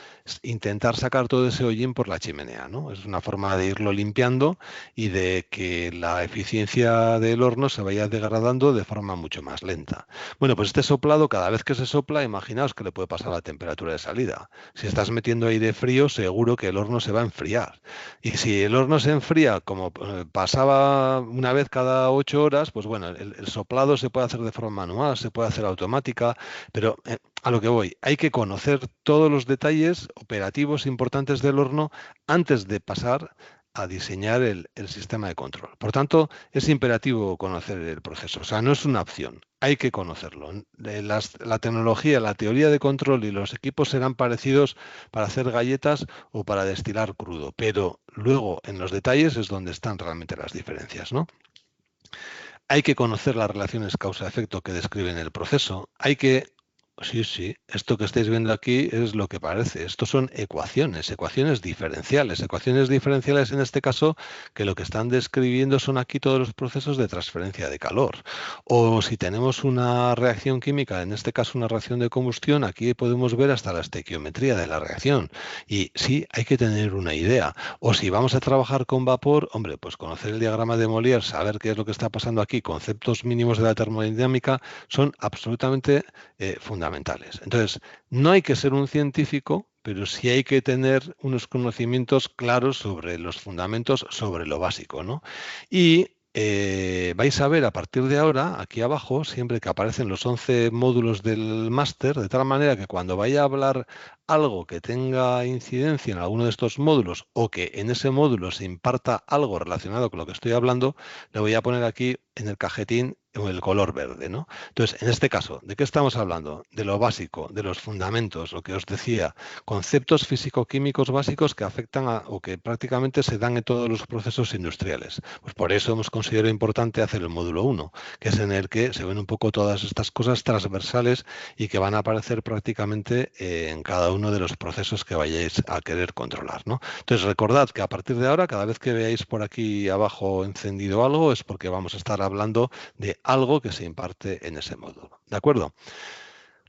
intentar sacar todo ese hollín por la chimenea, ¿no? Es una forma de irlo limpiando y de que la eficiencia del horno se vaya degradando de forma mucho más lenta. Bueno, pues este soplado, cada vez que se sopla, imaginaos que le puede pasar a la temperatura de salida. Si estás metiendo aire frío, seguro que el horno se va a enfriar. Y si el horno se enfría, como pasaba una vez cada 8 horas, pues bueno, el soplado se puede hacer de forma manual, se puede hacer automática, pero a lo que voy, hay que conocer todos los detalles operativos importantes del horno antes de pasar a diseñar el sistema de control. Por tanto, es imperativo conocer el proceso, o sea, no es una opción, hay que conocerlo. La tecnología, la teoría de control y los equipos serán parecidos para hacer galletas o para destilar crudo, pero luego en los detalles es donde están realmente las diferencias, ¿no? Hay que conocer las relaciones causa-efecto que describen el proceso. Sí, sí, esto que estáis viendo aquí es lo que parece. Estos son ecuaciones diferenciales. Ecuaciones diferenciales en este caso, que lo que están describiendo son aquí todos los procesos de transferencia de calor. O si tenemos una reacción química, en este caso una reacción de combustión, aquí podemos ver hasta la estequiometría de la reacción. Y sí, hay que tener una idea. O si vamos a trabajar con vapor, hombre, pues conocer el diagrama de Molière, saber qué es lo que está pasando aquí, conceptos mínimos de la termodinámica, son absolutamente fundamentales. Entonces, no hay que ser un científico, pero sí hay que tener unos conocimientos claros sobre los fundamentos, sobre lo básico, ¿no? Y vais a ver a partir de ahora, aquí abajo, siempre que aparecen los 11 módulos del máster, de tal manera que cuando vaya a hablar algo que tenga incidencia en alguno de estos módulos, o que en ese módulo se imparta algo relacionado con lo que estoy hablando, le voy a poner aquí en el cajetín el color verde, ¿no? Entonces, en este caso, ¿de qué estamos hablando? De lo básico, de los fundamentos, lo que os decía, conceptos físico-químicos básicos que afectan o que prácticamente se dan en todos los procesos industriales. Pues por eso hemos considerado importante hacer el módulo 1, que es en el que se ven un poco todas estas cosas transversales y que van a aparecer prácticamente en cada uno de los procesos que vayáis a querer controlar, ¿no? Entonces, recordad que a partir de ahora, cada vez que veáis por aquí abajo encendido algo, es porque vamos a estar hablando de algo que se imparte en ese módulo. ¿De acuerdo?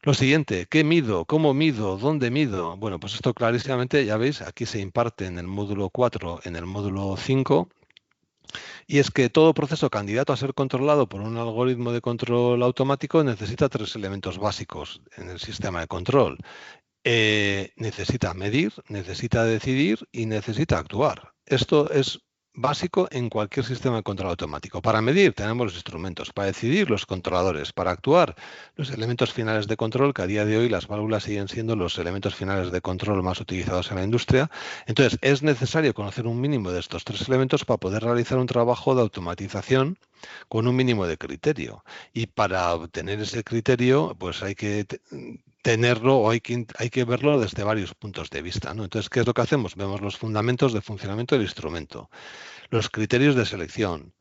Lo siguiente, ¿qué mido? ¿Cómo mido? ¿Dónde mido? Bueno, pues esto clarísimamente, ya veis, aquí se imparte en el módulo 4, en el módulo 5, y es que todo proceso candidato a ser controlado por un algoritmo de control automático necesita 3 elementos básicos en el sistema de control. Necesita medir, necesita decidir y necesita actuar. Esto es básico en cualquier sistema de control automático. Para medir tenemos los instrumentos, para decidir los controladores, para actuar los elementos finales de control, que a día de hoy las válvulas siguen siendo los elementos finales de control más utilizados en la industria. Entonces es necesario conocer un mínimo de estos tres elementos para poder realizar un trabajo de automatización con un mínimo de criterio. Y para obtener ese criterio, pues hay que tenerlo o hay que verlo desde varios puntos de vista, ¿no? Entonces, ¿qué es lo que hacemos? Vemos los fundamentos de funcionamiento del instrumento, los criterios de selección,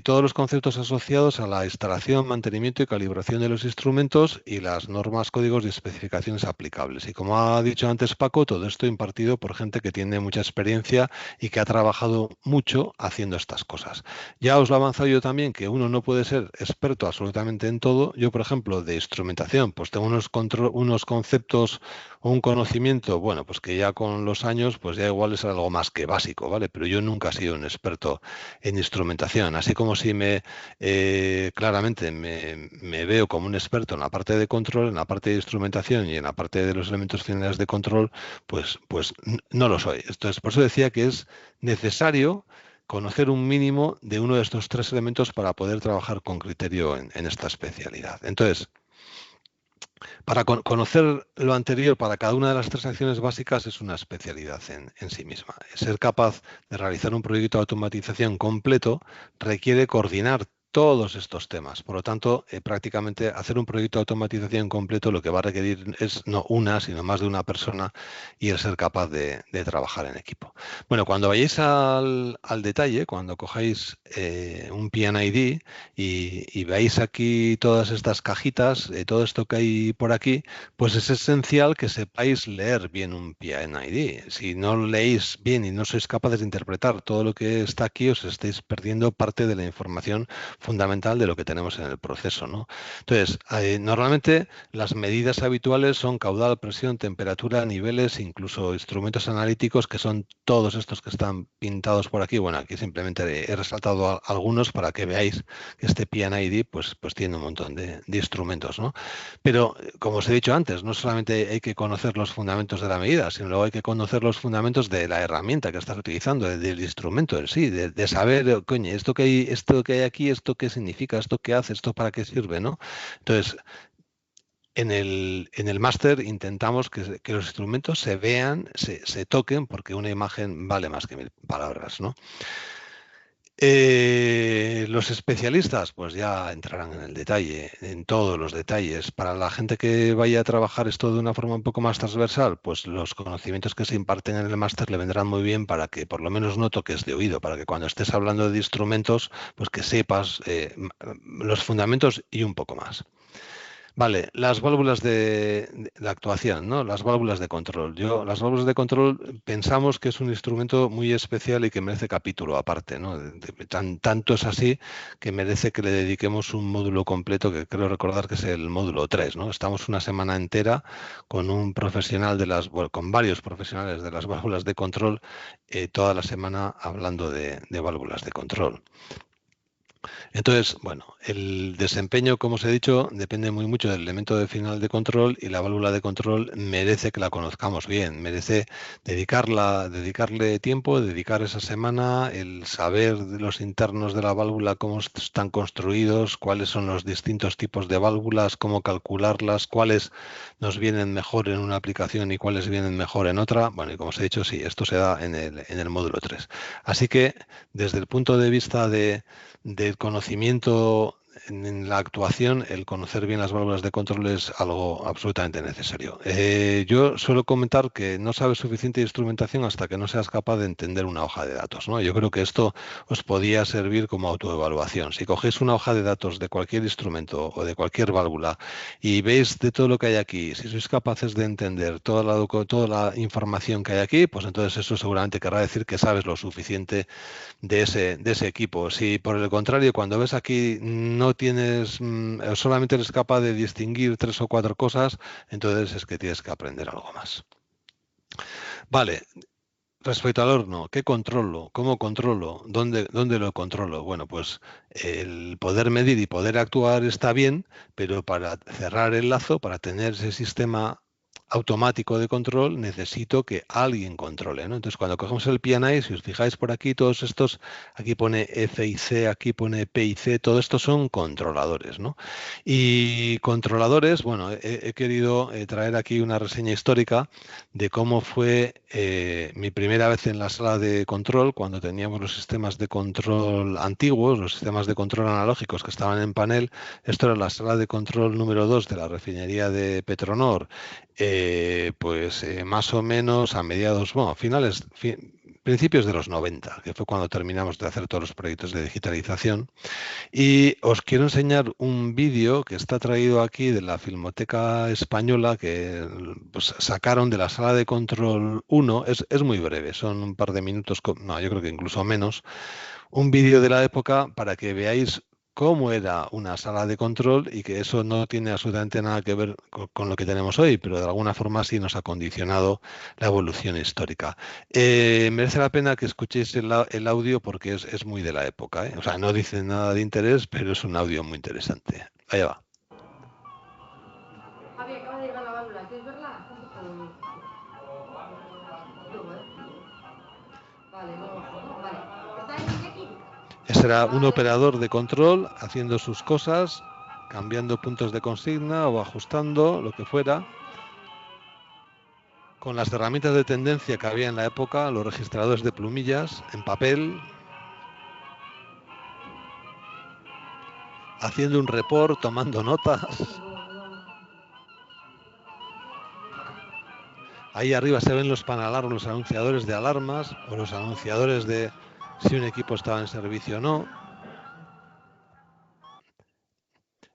todos los conceptos asociados a la instalación, mantenimiento y calibración de los instrumentos y las normas, códigos y especificaciones aplicables. Y como ha dicho antes Paco, todo esto impartido por gente que tiene mucha experiencia y que ha trabajado mucho haciendo estas cosas. Ya os lo he avanzado yo también, que uno no puede ser experto absolutamente en todo. Yo, por ejemplo, de instrumentación, pues tengo unos conceptos o un conocimiento, bueno, pues que ya con los años, pues ya igual es algo más que básico, ¿vale? Pero yo nunca he sido un experto en instrumentación. Así como si claramente me veo como un experto en la parte de control, en la parte de instrumentación y en la parte de los elementos finales de control, pues no lo soy. Entonces, por eso decía que es necesario conocer un mínimo de uno de estos tres elementos para poder trabajar con criterio en esta especialidad. Entonces, para conocer lo anterior para cada una de las tres acciones básicas es una especialidad en sí misma. Ser capaz de realizar un proyecto de automatización completo requiere coordinar todos estos temas. Por lo tanto, prácticamente hacer un proyecto de automatización completo lo que va a requerir es no una, sino más de una persona y el ser capaz de trabajar en equipo. Bueno, cuando vayáis al detalle, cuando cojáis un PNID y veáis aquí todas estas cajitas, todo esto que hay por aquí, pues es esencial que sepáis leer bien un PNID. Si no leéis bien y no sois capaces de interpretar todo lo que está aquí, os estáis perdiendo parte de la información fundamental de lo que tenemos en el proceso, ¿no? Entonces, normalmente las medidas habituales son caudal, presión, temperatura, niveles, incluso instrumentos analíticos, que son todos estos que están pintados por aquí. Bueno, aquí simplemente he resaltado algunos para que veáis que este PNID pues tiene un montón de instrumentos, ¿no? Pero, como os he dicho antes, no solamente hay que conocer los fundamentos de la medida, sino luego hay que conocer los fundamentos de la herramienta que estás utilizando, del instrumento en sí, de saber, coño, esto que hay aquí, esto qué significa, esto qué hace, esto para qué sirve, ¿no? Entonces, en el máster intentamos que los instrumentos se vean, se toquen, porque una imagen vale más que 1000 palabras, ¿no? Los especialistas pues ya entrarán en el detalle, en todos los detalles. Para la gente que vaya a trabajar esto de una forma un poco más transversal, pues los conocimientos que se imparten en el máster le vendrán muy bien para que por lo menos no toques de oído, para que cuando estés hablando de instrumentos, pues que sepas los fundamentos y un poco más. Vale, las válvulas de la actuación, ¿no? Las válvulas de control. Las válvulas de control pensamos que es un instrumento muy especial y que merece capítulo aparte, ¿no? Tanto es así que merece que le dediquemos un módulo completo, que creo recordar que es el módulo 3, ¿no? Estamos una semana entera con un profesional con varios profesionales de las válvulas de control, toda la semana hablando de válvulas de control. Entonces, bueno, el desempeño, como os he dicho, depende muy mucho del elemento de final de control y la válvula de control merece que la conozcamos bien, merece dedicarle tiempo, dedicar esa semana, el saber de los internos de la válvula, cómo están construidos, cuáles son los distintos tipos de válvulas, cómo calcularlas, cuáles nos vienen mejor en una aplicación y cuáles vienen mejor en otra. Bueno, y como os he dicho, sí, esto se da en el módulo 3. Así que, desde el punto de vista del conocimiento en la actuación, el conocer bien las válvulas de control es algo absolutamente necesario. Yo suelo comentar que no sabes suficiente de instrumentación hasta que no seas capaz de entender una hoja de datos, ¿no? Yo creo que esto os podía servir como autoevaluación. Si cogéis una hoja de datos de cualquier instrumento o de cualquier válvula y veis de todo lo que hay aquí, si sois capaces de entender toda la información que hay aquí, pues entonces eso seguramente querrá decir que sabes lo suficiente de ese equipo. Si por el contrario, cuando ves aquí no tienes, solamente eres capaz de distinguir 3 o 4 cosas, entonces es que tienes que aprender algo más. Vale, respecto al horno, ¿qué controlo? ¿Cómo controlo? ¿Dónde lo controlo? Bueno, pues el poder medir y poder actuar está bien, pero para cerrar el lazo, para tener ese sistema automático de control, necesito que alguien controle, ¿no? Entonces, cuando cogemos el PNI, si os fijáis por aquí, todos estos, aquí pone F y C, aquí pone P y C, todo esto son controladores, ¿no? Y controladores, bueno, he querido traer aquí una reseña histórica de cómo fue mi primera vez en la sala de control, cuando teníamos los sistemas de control antiguos, los sistemas de control analógicos que estaban en panel. Esto era la sala de control número 2 de la refinería de Petronor, más o menos a mediados, bueno, principios de los 90, que fue cuando terminamos de hacer todos los proyectos de digitalización. Y os quiero enseñar un vídeo que está traído aquí de la Filmoteca Española, que pues, sacaron de la sala de control 1. Es muy breve, son un par de minutos, no, yo creo que incluso menos. Un vídeo de la época para que veáis cómo era una sala de control y que eso no tiene absolutamente nada que ver con lo que tenemos hoy, pero de alguna forma sí nos ha condicionado la evolución histórica. Merece la pena que escuchéis el audio porque es muy de la época, ¿eh? O sea, no dice nada de interés, pero es un audio muy interesante. Allá va. Javi, acaba de llegar la válvula, ¿quieres verla? Vale, no, vale. ¿Está en aquí? Ese era un operador de control haciendo sus cosas, cambiando puntos de consigna o ajustando, lo que fuera, con las herramientas de tendencia que había en la época, los registradores de plumillas, en papel, haciendo un report, tomando notas. Ahí arriba se ven los panalarros, los anunciadores de alarmas o los anunciadores de si un equipo estaba en servicio o no.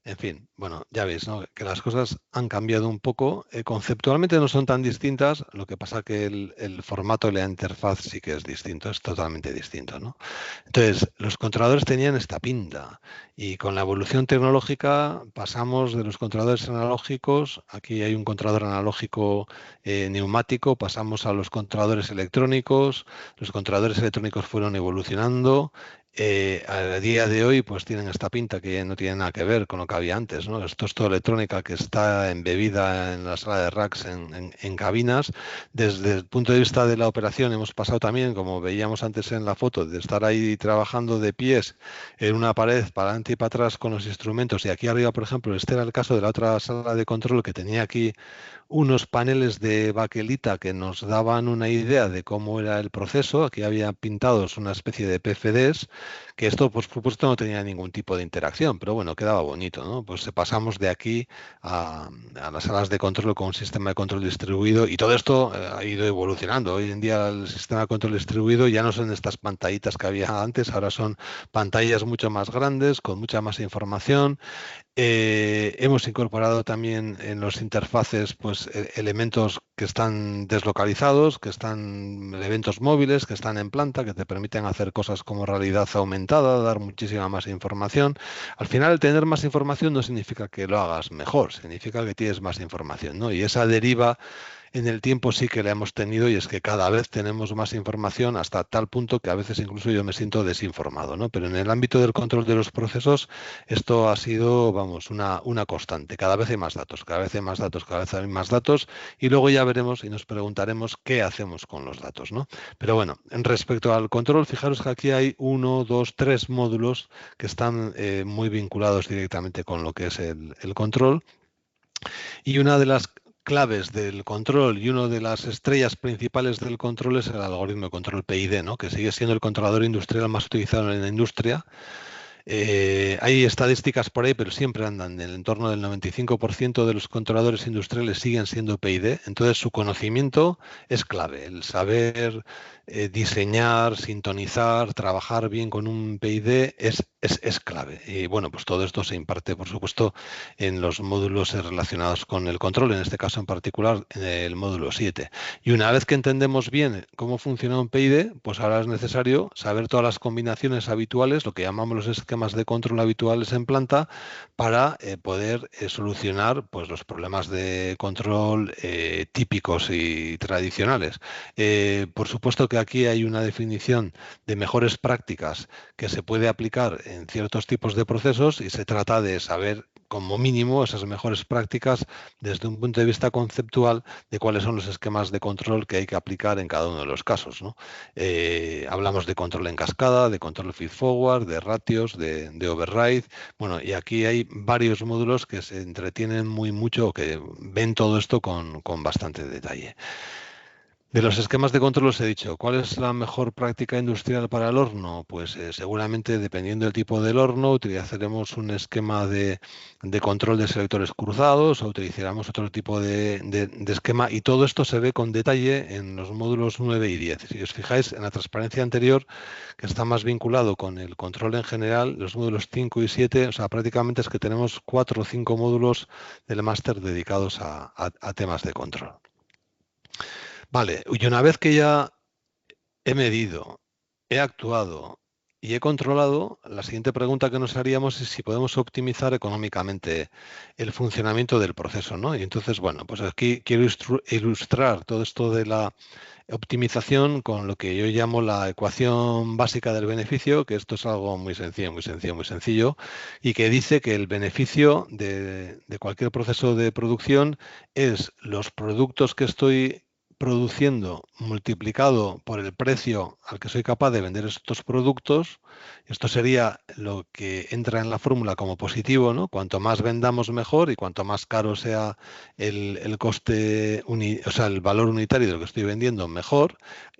En fin, bueno, ya veis, ¿no?, que las cosas han cambiado un poco. Conceptualmente no son tan distintas, lo que pasa que el formato de la interfaz sí que es distinto, es totalmente distinto, ¿no? Entonces, los controladores tenían esta pinta y con la evolución tecnológica pasamos de los controladores analógicos, aquí hay un controlador analógico neumático, pasamos a los controladores electrónicos, los controladores electrónicos fueron evolucionando. A día de hoy pues tienen esta pinta que no tiene nada que ver con lo que había antes, ¿no? Esto es toda electrónica que está embebida en la sala de racks en cabinas. Desde el punto de vista de la operación hemos pasado también, como veíamos antes en la foto, de estar ahí trabajando de pies en una pared para adelante y para atrás con los instrumentos. Y aquí arriba, por ejemplo, este era el caso de la otra sala de control que tenía aquí unos paneles de baquelita que nos daban una idea de cómo era el proceso. Aquí había pintados una especie de PFDs, que esto por supuesto no tenía ningún tipo de interacción, pero bueno, quedaba bonito, ¿no? Pues pasamos de aquí a las salas de control con un sistema de control distribuido y todo esto ha ido evolucionando. Hoy en día el sistema de control distribuido ya no son estas pantallitas que había antes, ahora son pantallas mucho más grandes, con mucha más información. Hemos incorporado también en los interfaces pues, elementos que están deslocalizados, que están eventos móviles, que están en planta, que te permiten hacer cosas como realidad aumentada, dar muchísima más información. Al final, el tener más información no significa que lo hagas mejor, significa que tienes más información, ¿no? Y esa deriva en el tiempo sí que la hemos tenido, y es que cada vez tenemos más información hasta tal punto que a veces incluso yo me siento desinformado, ¿no? Pero en el ámbito del control de los procesos esto ha sido, vamos, una constante. Cada vez hay más datos, cada vez hay más datos, cada vez hay más datos, y luego ya veremos y nos preguntaremos qué hacemos con los datos, ¿no? Pero bueno, en respecto al control, fijaros que aquí hay 1, 2, 3 módulos que están muy vinculados directamente con lo que es el control. Y una de las claves del control y una de las estrellas principales del control es el algoritmo de control PID, ¿no?, que sigue siendo el controlador industrial más utilizado en la industria. Hay estadísticas por ahí, pero siempre andan en el entorno del 95% de los controladores industriales siguen siendo PID. Entonces su conocimiento es clave, el saber diseñar, sintonizar, trabajar bien con un PID es clave. Y bueno, pues todo esto se imparte, por supuesto, en los módulos relacionados con el control, en este caso en particular en el módulo 7. Y una vez que entendemos bien cómo funciona un PID, pues ahora es necesario saber todas las combinaciones habituales, lo que llamamos los esquemas de control habituales en planta, para poder solucionar pues, los problemas de control típicos y tradicionales. Por supuesto que aquí hay una definición de mejores prácticas que se puede aplicar en ciertos tipos de procesos y se trata de saber como mínimo esas mejores prácticas desde un punto de vista conceptual de cuáles son los esquemas de control que hay que aplicar en cada uno de los casos, ¿no? Hablamos de control en cascada, de control feed-forward, de ratios, de override. Bueno, y aquí hay varios módulos que se entretienen muy mucho, que ven todo esto con bastante detalle. De los esquemas de control os he dicho, ¿cuál es la mejor práctica industrial para el horno? Pues seguramente, dependiendo del tipo del horno, utilizaremos un esquema de control de selectores cruzados o utilizaremos otro tipo de esquema, y todo esto se ve con detalle en los módulos 9 y 10. Si os fijáis en la transparencia anterior, que está más vinculado con el control en general, los módulos 5 y 7, o sea, prácticamente es que tenemos 4 o 5 módulos del máster dedicados a temas de control. Vale, y una vez que ya he medido, he actuado y he controlado, la siguiente pregunta que nos haríamos es si podemos optimizar económicamente el funcionamiento del proceso, ¿no? Y entonces, bueno, pues aquí quiero ilustrar todo esto de la optimización con lo que yo llamo la ecuación básica del beneficio, que esto es algo muy sencillo, muy sencillo, muy sencillo, y que dice que el beneficio de cualquier proceso de producción es los productos que estoy produciendo multiplicado por el precio al que soy capaz de vender estos productos. Esto sería lo que entra en la fórmula como positivo, ¿no? Cuanto más vendamos mejor, y cuanto más caro sea el coste, o sea, el valor unitario de lo que estoy vendiendo, mejor.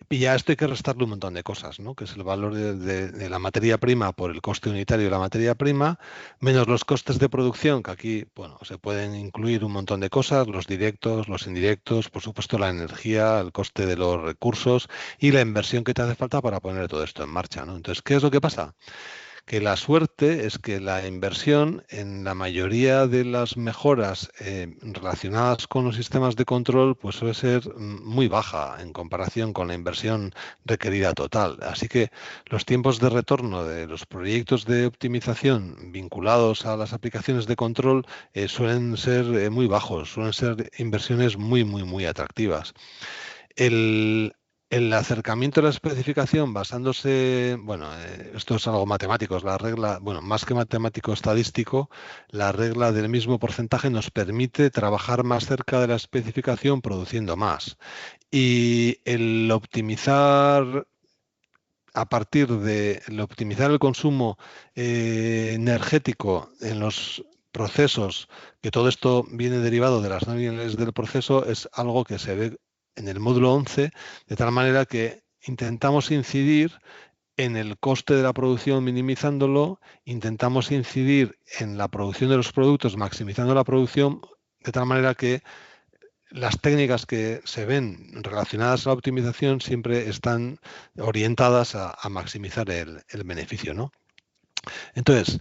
Y ya esto hay que restarle un montón de cosas, ¿no? Que es el valor de la materia prima por el coste unitario de la materia prima, menos los costes de producción, que aquí, bueno, se pueden incluir un montón de cosas, los directos, los indirectos, por supuesto la energía, el coste de los recursos y la inversión que te hace falta para poner todo esto en marcha, ¿no? Entonces, ¿qué es lo que pasa? Que la suerte es que la inversión en la mayoría de las mejoras relacionadas con los sistemas de control pues suele ser muy baja en comparación con la inversión requerida total. Así que los tiempos de retorno de los proyectos de optimización vinculados a las aplicaciones de control suelen ser muy bajos, suelen ser inversiones muy, muy, muy atractivas. El acercamiento a la especificación basándose, bueno, esto es algo matemático, es la regla, bueno, más que matemático estadístico, la regla del mismo porcentaje nos permite trabajar más cerca de la especificación produciendo más. Y el optimizar a partir de optimizar el consumo energético en los procesos, que todo esto viene derivado de las leyes del proceso, es algo que se ve en el módulo 11, de tal manera que intentamos incidir en el coste de la producción minimizándolo, intentamos incidir en la producción de los productos maximizando la producción, de tal manera que las técnicas que se ven relacionadas a la optimización siempre están orientadas a maximizar el beneficio, ¿no? Entonces,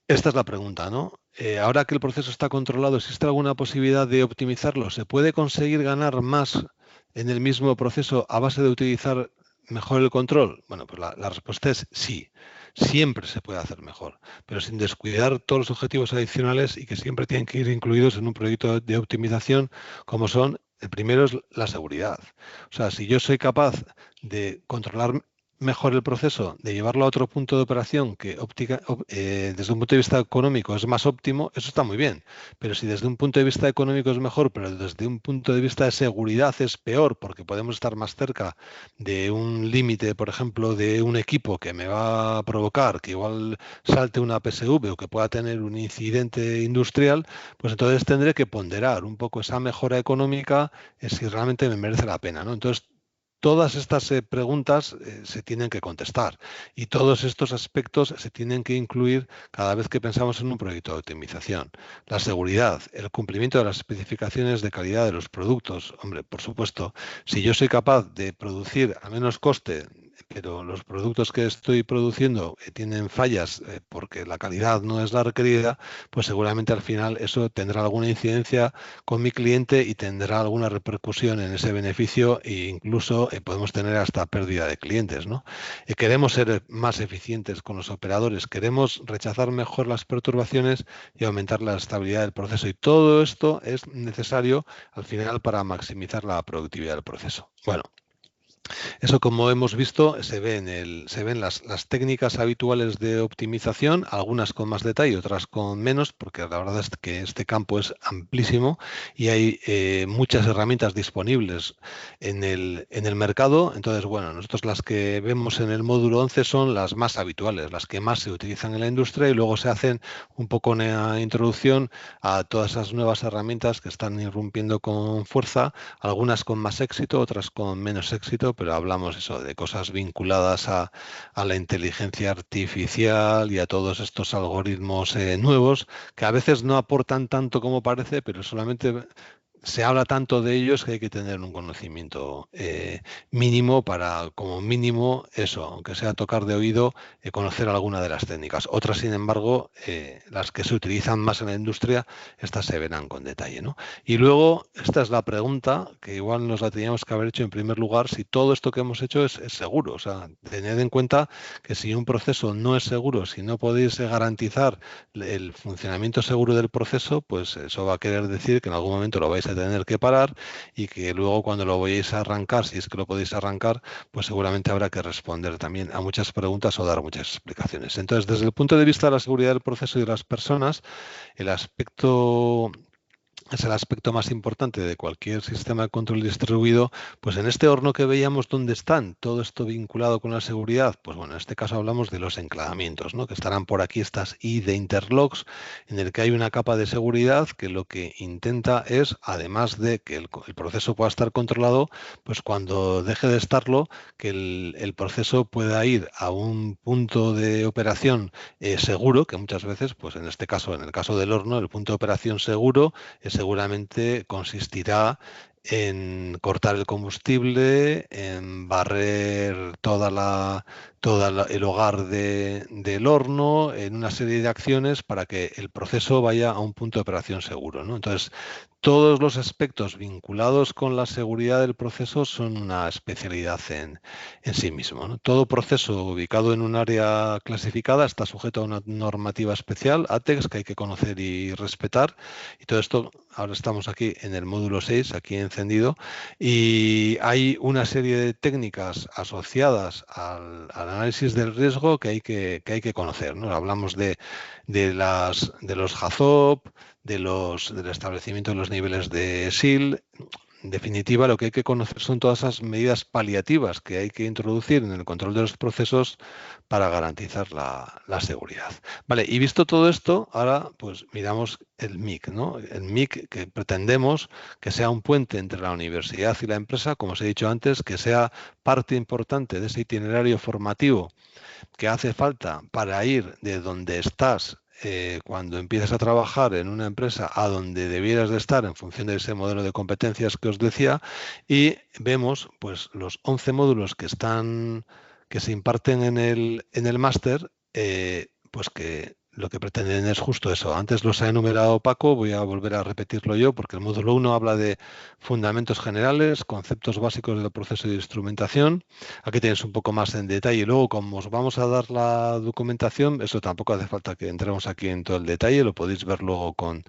esta es la pregunta, ¿no? Ahora que el proceso está controlado, ¿existe alguna posibilidad de optimizarlo? ¿Se puede conseguir ganar más en el mismo proceso a base de utilizar mejor el control? Bueno, pues la respuesta es sí. Siempre se puede hacer mejor, pero sin descuidar todos los objetivos adicionales y que siempre tienen que ir incluidos en un proyecto de optimización, como son, el primero es la seguridad. O sea, si yo soy capaz de controlar mejor el proceso, de llevarlo a otro punto de operación que desde un punto de vista económico es más óptimo, eso está muy bien. Pero si desde un punto de vista económico es mejor, pero desde un punto de vista de seguridad es peor, porque podemos estar más cerca de un límite, por ejemplo, de un equipo que me va a provocar que igual salte una PSV o que pueda tener un incidente industrial, pues entonces tendré que ponderar un poco esa mejora económica si realmente me merece la pena, ¿no? Entonces, todas estas preguntas se tienen que contestar, y todos estos aspectos se tienen que incluir cada vez que pensamos en un proyecto de optimización. La seguridad, el cumplimiento de las especificaciones de calidad de los productos. Hombre, por supuesto, si yo soy capaz de producir a menos coste, pero los productos que estoy produciendo tienen fallas porque la calidad no es la requerida, pues seguramente al final eso tendrá alguna incidencia con mi cliente y tendrá alguna repercusión en ese beneficio, e incluso podemos tener hasta pérdida de clientes, ¿no? Queremos ser más eficientes con los operadores, queremos rechazar mejor las perturbaciones y aumentar la estabilidad del proceso, y todo esto es necesario al final para maximizar la productividad del proceso. Bueno, Eso, como hemos visto, se ven las técnicas habituales de optimización, algunas con más detalle, otras con menos, porque la verdad es que este campo es amplísimo y hay muchas herramientas disponibles en el mercado. Entonces, bueno, nosotros las que vemos en el módulo 11 son las más habituales, las que más se utilizan en la industria, y luego se hacen un poco una introducción a todas esas nuevas herramientas que están irrumpiendo con fuerza, algunas con más éxito, otras con menos éxito, pero hablamos eso de cosas vinculadas a la inteligencia artificial y a todos estos algoritmos nuevos que a veces no aportan tanto como parece, pero solamente se habla tanto de ellos que hay que tener un conocimiento mínimo para, como mínimo, eso, aunque sea tocar de oído, conocer alguna de las técnicas. Otras, sin embargo, las que se utilizan más en la industria, estas se verán con detalle, ¿no? Y luego, esta es la pregunta que igual nos la teníamos que haber hecho en primer lugar: si todo esto que hemos hecho es seguro. O sea, tened en cuenta que si un proceso no es seguro, si no podéis garantizar el funcionamiento seguro del proceso, pues eso va a querer decir que en algún momento lo vais a tener que parar, y que luego, cuando lo vayáis a arrancar, si es que lo podéis arrancar, pues seguramente habrá que responder también a muchas preguntas o dar muchas explicaciones. Entonces, desde el punto de vista de la seguridad del proceso y de las personas, el aspecto es el aspecto más importante de cualquier sistema de control distribuido. Pues en este horno que veíamos, ¿dónde están? Todo esto vinculado con la seguridad. Pues bueno, en este caso hablamos de los enclavamientos, ¿no? Que estarán por aquí, estas I de interlocks, en el que hay una capa de seguridad que lo que intenta es, además de que el proceso pueda estar controlado, pues cuando deje de estarlo, que el proceso pueda ir a un punto de operación seguro, que muchas veces, pues en este caso, en el caso del horno, el punto de operación seguro seguramente consistirá en cortar el combustible, en barrer el hogar del horno, en una serie de acciones para que el proceso vaya a un punto de operación seguro, ¿no? Entonces, todos los aspectos vinculados con la seguridad del proceso son una especialidad en sí mismo, ¿no? Todo proceso ubicado en un área clasificada está sujeto a una normativa especial, ATEX, que hay que conocer y respetar. Y todo esto, ahora estamos aquí en el módulo 6, aquí encendido, y hay una serie de técnicas asociadas al análisis del riesgo que hay que conocer, ¿no? Hablamos de los HAZOP, del establecimiento de los niveles de SIL. En definitiva, lo que hay que conocer son todas esas medidas paliativas que hay que introducir en el control de los procesos para garantizar la seguridad. Vale, y visto todo esto, ahora pues miramos el MIC, ¿no? El MIC, que pretendemos que sea un puente entre la universidad y la empresa, como os he dicho antes, que sea parte importante de ese itinerario formativo que hace falta para ir de donde estás cuando empiezas a trabajar en una empresa a donde debieras de estar en función de ese modelo de competencias que os decía. Y vemos pues los 11 módulos que se imparten en el máster, pues que lo que pretenden es justo eso. Antes los ha enumerado Paco, voy a volver a repetirlo yo, porque el módulo 1 habla de fundamentos generales, conceptos básicos del proceso de instrumentación. Aquí tienes un poco más en detalle. Luego, como os vamos a dar la documentación, eso tampoco hace falta que entremos aquí en todo el detalle, lo podéis ver luego con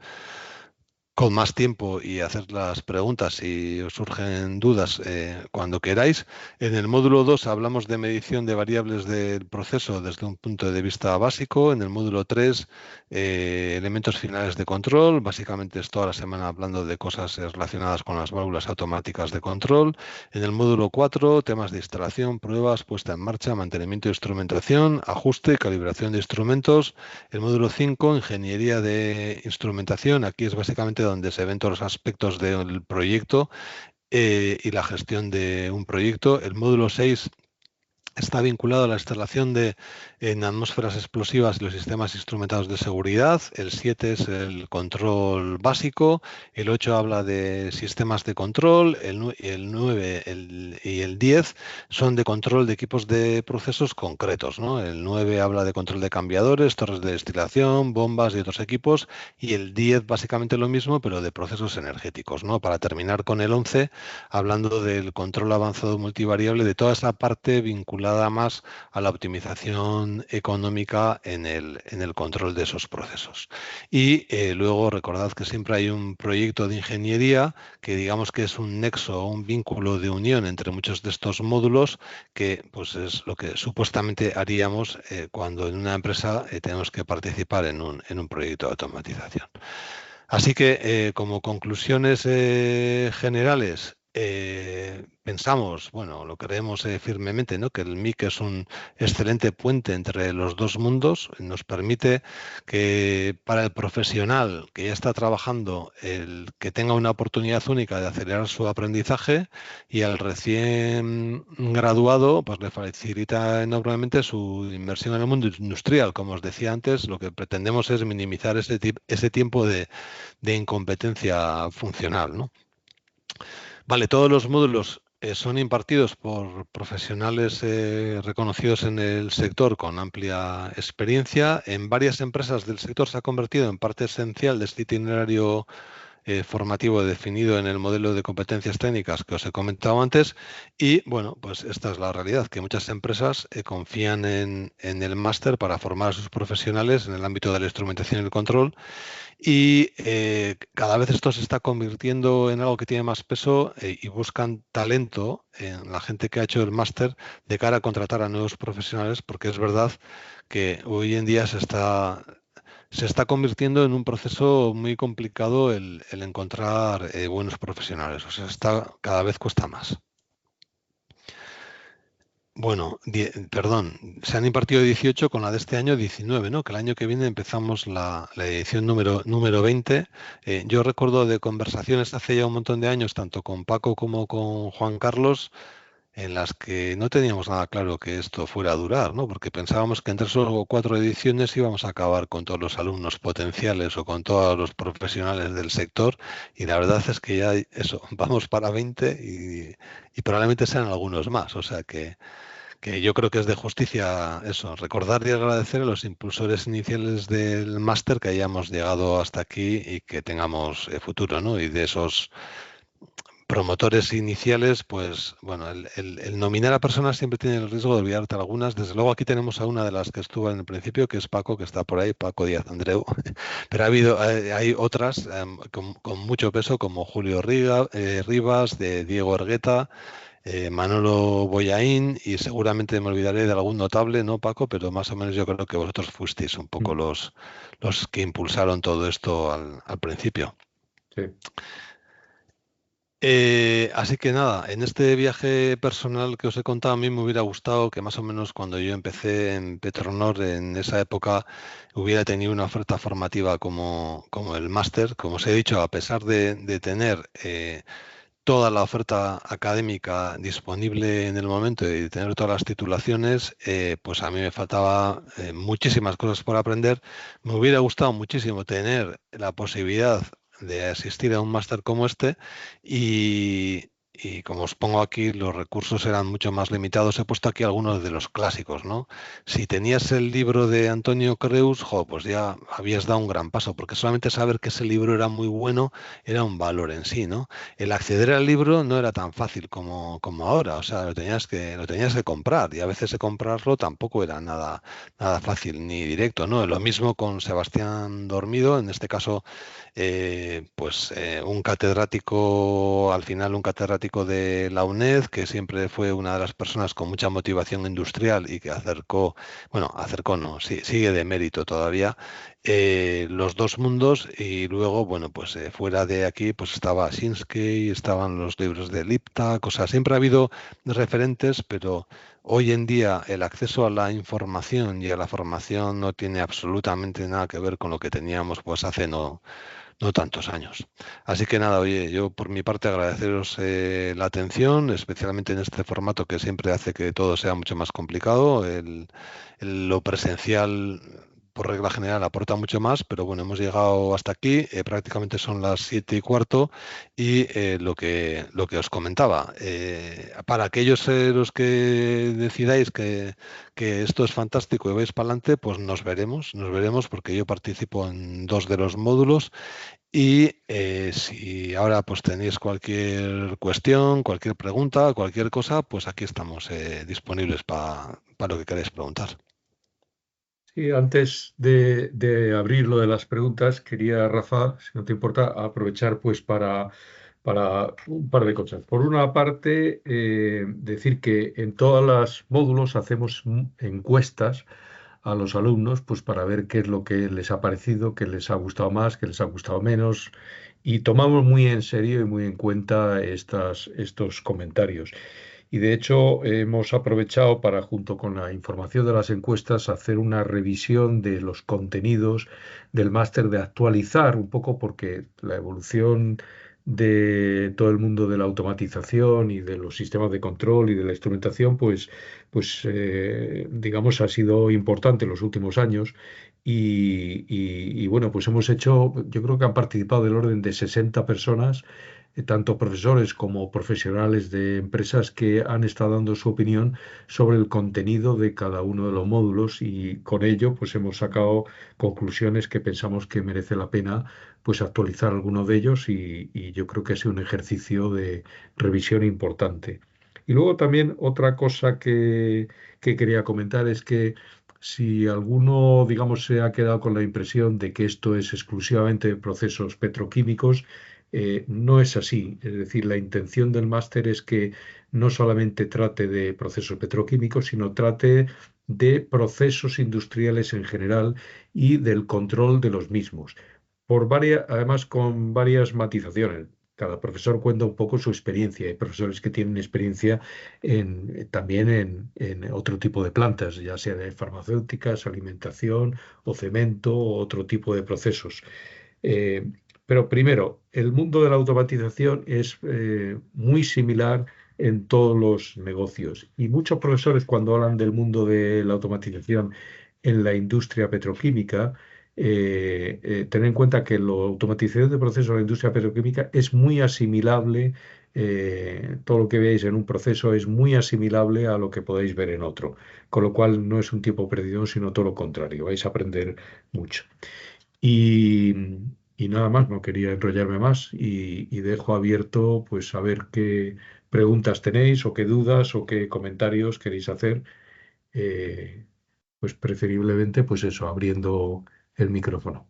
más tiempo y hacer las preguntas si os surgen dudas cuando queráis. En el módulo 2 hablamos de medición de variables del proceso desde un punto de vista básico. En el módulo 3, elementos finales de control. Básicamente es toda la semana hablando de cosas relacionadas con las válvulas automáticas de control. En el módulo 4, temas de instalación, pruebas, puesta en marcha, mantenimiento de instrumentación, ajuste y calibración de instrumentos. El módulo 5, ingeniería de instrumentación. Aquí es básicamente donde se ven todos los aspectos del proyecto y la gestión de un proyecto. El módulo 6 está vinculado a la instalación en atmósferas explosivas y los sistemas instrumentados de seguridad. El 7 es el control básico. El 8 habla de sistemas de control. El 9 y el 10 son de control de equipos de procesos concretos, ¿no? El 9 habla de control de cambiadores, torres de destilación, bombas y otros equipos. Y el 10 básicamente lo mismo, pero de procesos energéticos, ¿no? Para terminar con el 11, hablando del control avanzado multivariable, de toda esa parte vinculada vinculada más a la optimización económica en el control de esos procesos. Y luego recordad que siempre hay un proyecto de ingeniería que digamos que es un nexo o un vínculo de unión entre muchos de estos módulos, que pues es lo que supuestamente haríamos cuando en una empresa tenemos que participar en un proyecto de automatización. Así que como conclusiones generales, pensamos, bueno, lo creemos firmemente, ¿no? Que el MIC es un excelente puente entre los dos mundos. Nos permite que para el profesional que ya está trabajando, el que tenga una oportunidad única de acelerar su aprendizaje, y al recién graduado pues le facilita enormemente su inmersión en el mundo industrial. Como os decía antes, lo que pretendemos es minimizar ese tiempo de incompetencia funcional, ¿no? Vale, todos los módulos son impartidos por profesionales reconocidos en el sector con amplia experiencia. En varias empresas del sector se ha convertido en parte esencial de este itinerario formativo definido en el modelo de competencias técnicas que os he comentado antes. Y bueno, pues esta es la realidad, que muchas empresas confían en el máster para formar a sus profesionales en el ámbito de la instrumentación y el control. Y cada vez esto se está convirtiendo en algo que tiene más peso y buscan talento en la gente que ha hecho el máster de cara a contratar a nuevos profesionales, porque es verdad que hoy en día se está convirtiendo en un proceso muy complicado el encontrar buenos profesionales. O sea, cada vez cuesta más. Bueno, perdón, se han impartido 18 con la de este año 19, ¿no? Que el año que viene empezamos la edición número 20. Yo recuerdo de conversaciones hace ya un montón de años, tanto con Paco como con Juan Carlos, en las que no teníamos nada claro que esto fuera a durar, ¿no? Porque pensábamos que en 3 o 4 ediciones íbamos a acabar con todos los alumnos potenciales o con todos los profesionales del sector, y la verdad es que ya eso, vamos para 20 y probablemente sean algunos más. O sea que yo creo que es de justicia eso, recordar y agradecer a los impulsores iniciales del máster que hayamos llegado hasta aquí y que tengamos futuro, ¿no? Y de esos promotores iniciales, pues bueno, el nominar a personas siempre tiene el riesgo de olvidarte algunas. Desde luego aquí tenemos a una de las que estuvo en el principio, que es Paco, que está por ahí, Paco Díaz Andreu. Pero hay otras con mucho peso, como Julio Rivas, de Diego Ergueta, Manolo Boyaín, y seguramente me olvidaré de algún notable, ¿no, Paco? Pero más o menos yo creo que vosotros fuisteis un poco los que impulsaron todo esto al principio. Sí. Así que nada, en este viaje personal que os he contado, a mí me hubiera gustado que más o menos cuando yo empecé en Petronor, en esa época, hubiera tenido una oferta formativa como el máster. Como os he dicho, a pesar de tener toda la oferta académica disponible en el momento y de tener todas las titulaciones, pues a mí me faltaba muchísimas cosas por aprender. Me hubiera gustado muchísimo tener la posibilidad de asistir a un máster como este, y como os pongo aquí, los recursos eran mucho más limitados. He puesto aquí algunos de los clásicos, ¿no? Si tenías el libro de Antonio Creus, pues ya habías dado un gran paso, porque solamente saber que ese libro era muy bueno era un valor en sí, ¿no? El acceder al libro no era tan fácil como ahora. O sea, lo tenías que comprar, y a veces comprarlo tampoco era nada fácil ni directo, ¿no? Lo mismo con Sebastián Dormido, en este caso, un catedrático, al final un catedrático de la UNED, que siempre fue una de las personas con mucha motivación industrial y que acercó no, sí, sigue de mérito todavía, los dos mundos. Y luego, bueno, pues fuera de aquí pues estaba Shinsky, estaban los libros de Liptak. O sea, siempre ha habido referentes, pero hoy en día el acceso a la información y a la formación no tiene absolutamente nada que ver con lo que teníamos pues hace no tantos años. Así que nada, oye, yo por mi parte agradeceros la atención, especialmente en este formato que siempre hace que todo sea mucho más complicado. Lo presencial por regla general aporta mucho más, pero bueno, hemos llegado hasta aquí, prácticamente son las 7:15 y lo que os comentaba, para aquellos los que decidáis que esto es fantástico y vais para adelante, pues nos veremos porque yo participo en 2 de los módulos. Y si ahora pues tenéis cualquier cuestión, cualquier pregunta, cualquier cosa, pues aquí estamos disponibles para lo que queráis preguntar. Sí, antes de abrir lo de las preguntas, quería, Rafa, si no te importa, aprovechar pues para un par de cosas. Por una parte, decir que en todos los módulos hacemos encuestas a los alumnos pues para ver qué es lo que les ha parecido, qué les ha gustado más, qué les ha gustado menos, y tomamos muy en serio y muy en cuenta estos comentarios. Y de hecho hemos aprovechado para, junto con la información de las encuestas, hacer una revisión de los contenidos del máster, de actualizar un poco, porque la evolución de todo el mundo de la automatización y de los sistemas de control y de la instrumentación, digamos, ha sido importante en los últimos años. Y bueno, pues hemos hecho, yo creo que han participado del orden de 60 personas, tanto profesores como profesionales de empresas, que han estado dando su opinión sobre el contenido de cada uno de los módulos, y con ello pues hemos sacado conclusiones que pensamos que merece la pena pues actualizar alguno de ellos, y yo creo que ha sido un ejercicio de revisión importante. Y luego también otra cosa que quería comentar es que si alguno, digamos, se ha quedado con la impresión de que esto es exclusivamente de procesos petroquímicos, no es así. Es decir, la intención del máster es que no solamente trate de procesos petroquímicos, sino trate de procesos industriales en general y del control de los mismos. Además, con varias matizaciones. Cada profesor cuenta un poco su experiencia. Hay profesores que tienen experiencia también en otro tipo de plantas, ya sea de farmacéuticas, alimentación o cemento o otro tipo de procesos. Eh, pero primero, el mundo de la automatización es muy similar en todos los negocios, y muchos profesores, cuando hablan del mundo de la automatización en la industria petroquímica, tener en cuenta que la automatización de procesos en la industria petroquímica es muy asimilable. Todo lo que veáis en un proceso es muy asimilable a lo que podéis ver en otro, con lo cual no es un tiempo perdido, sino todo lo contrario, vais a aprender mucho. Y, y nada más, no quería enrollarme más, y dejo abierto pues a ver qué preguntas tenéis o qué dudas o qué comentarios queréis hacer, eh, pues preferiblemente pues eso, abriendo el micrófono.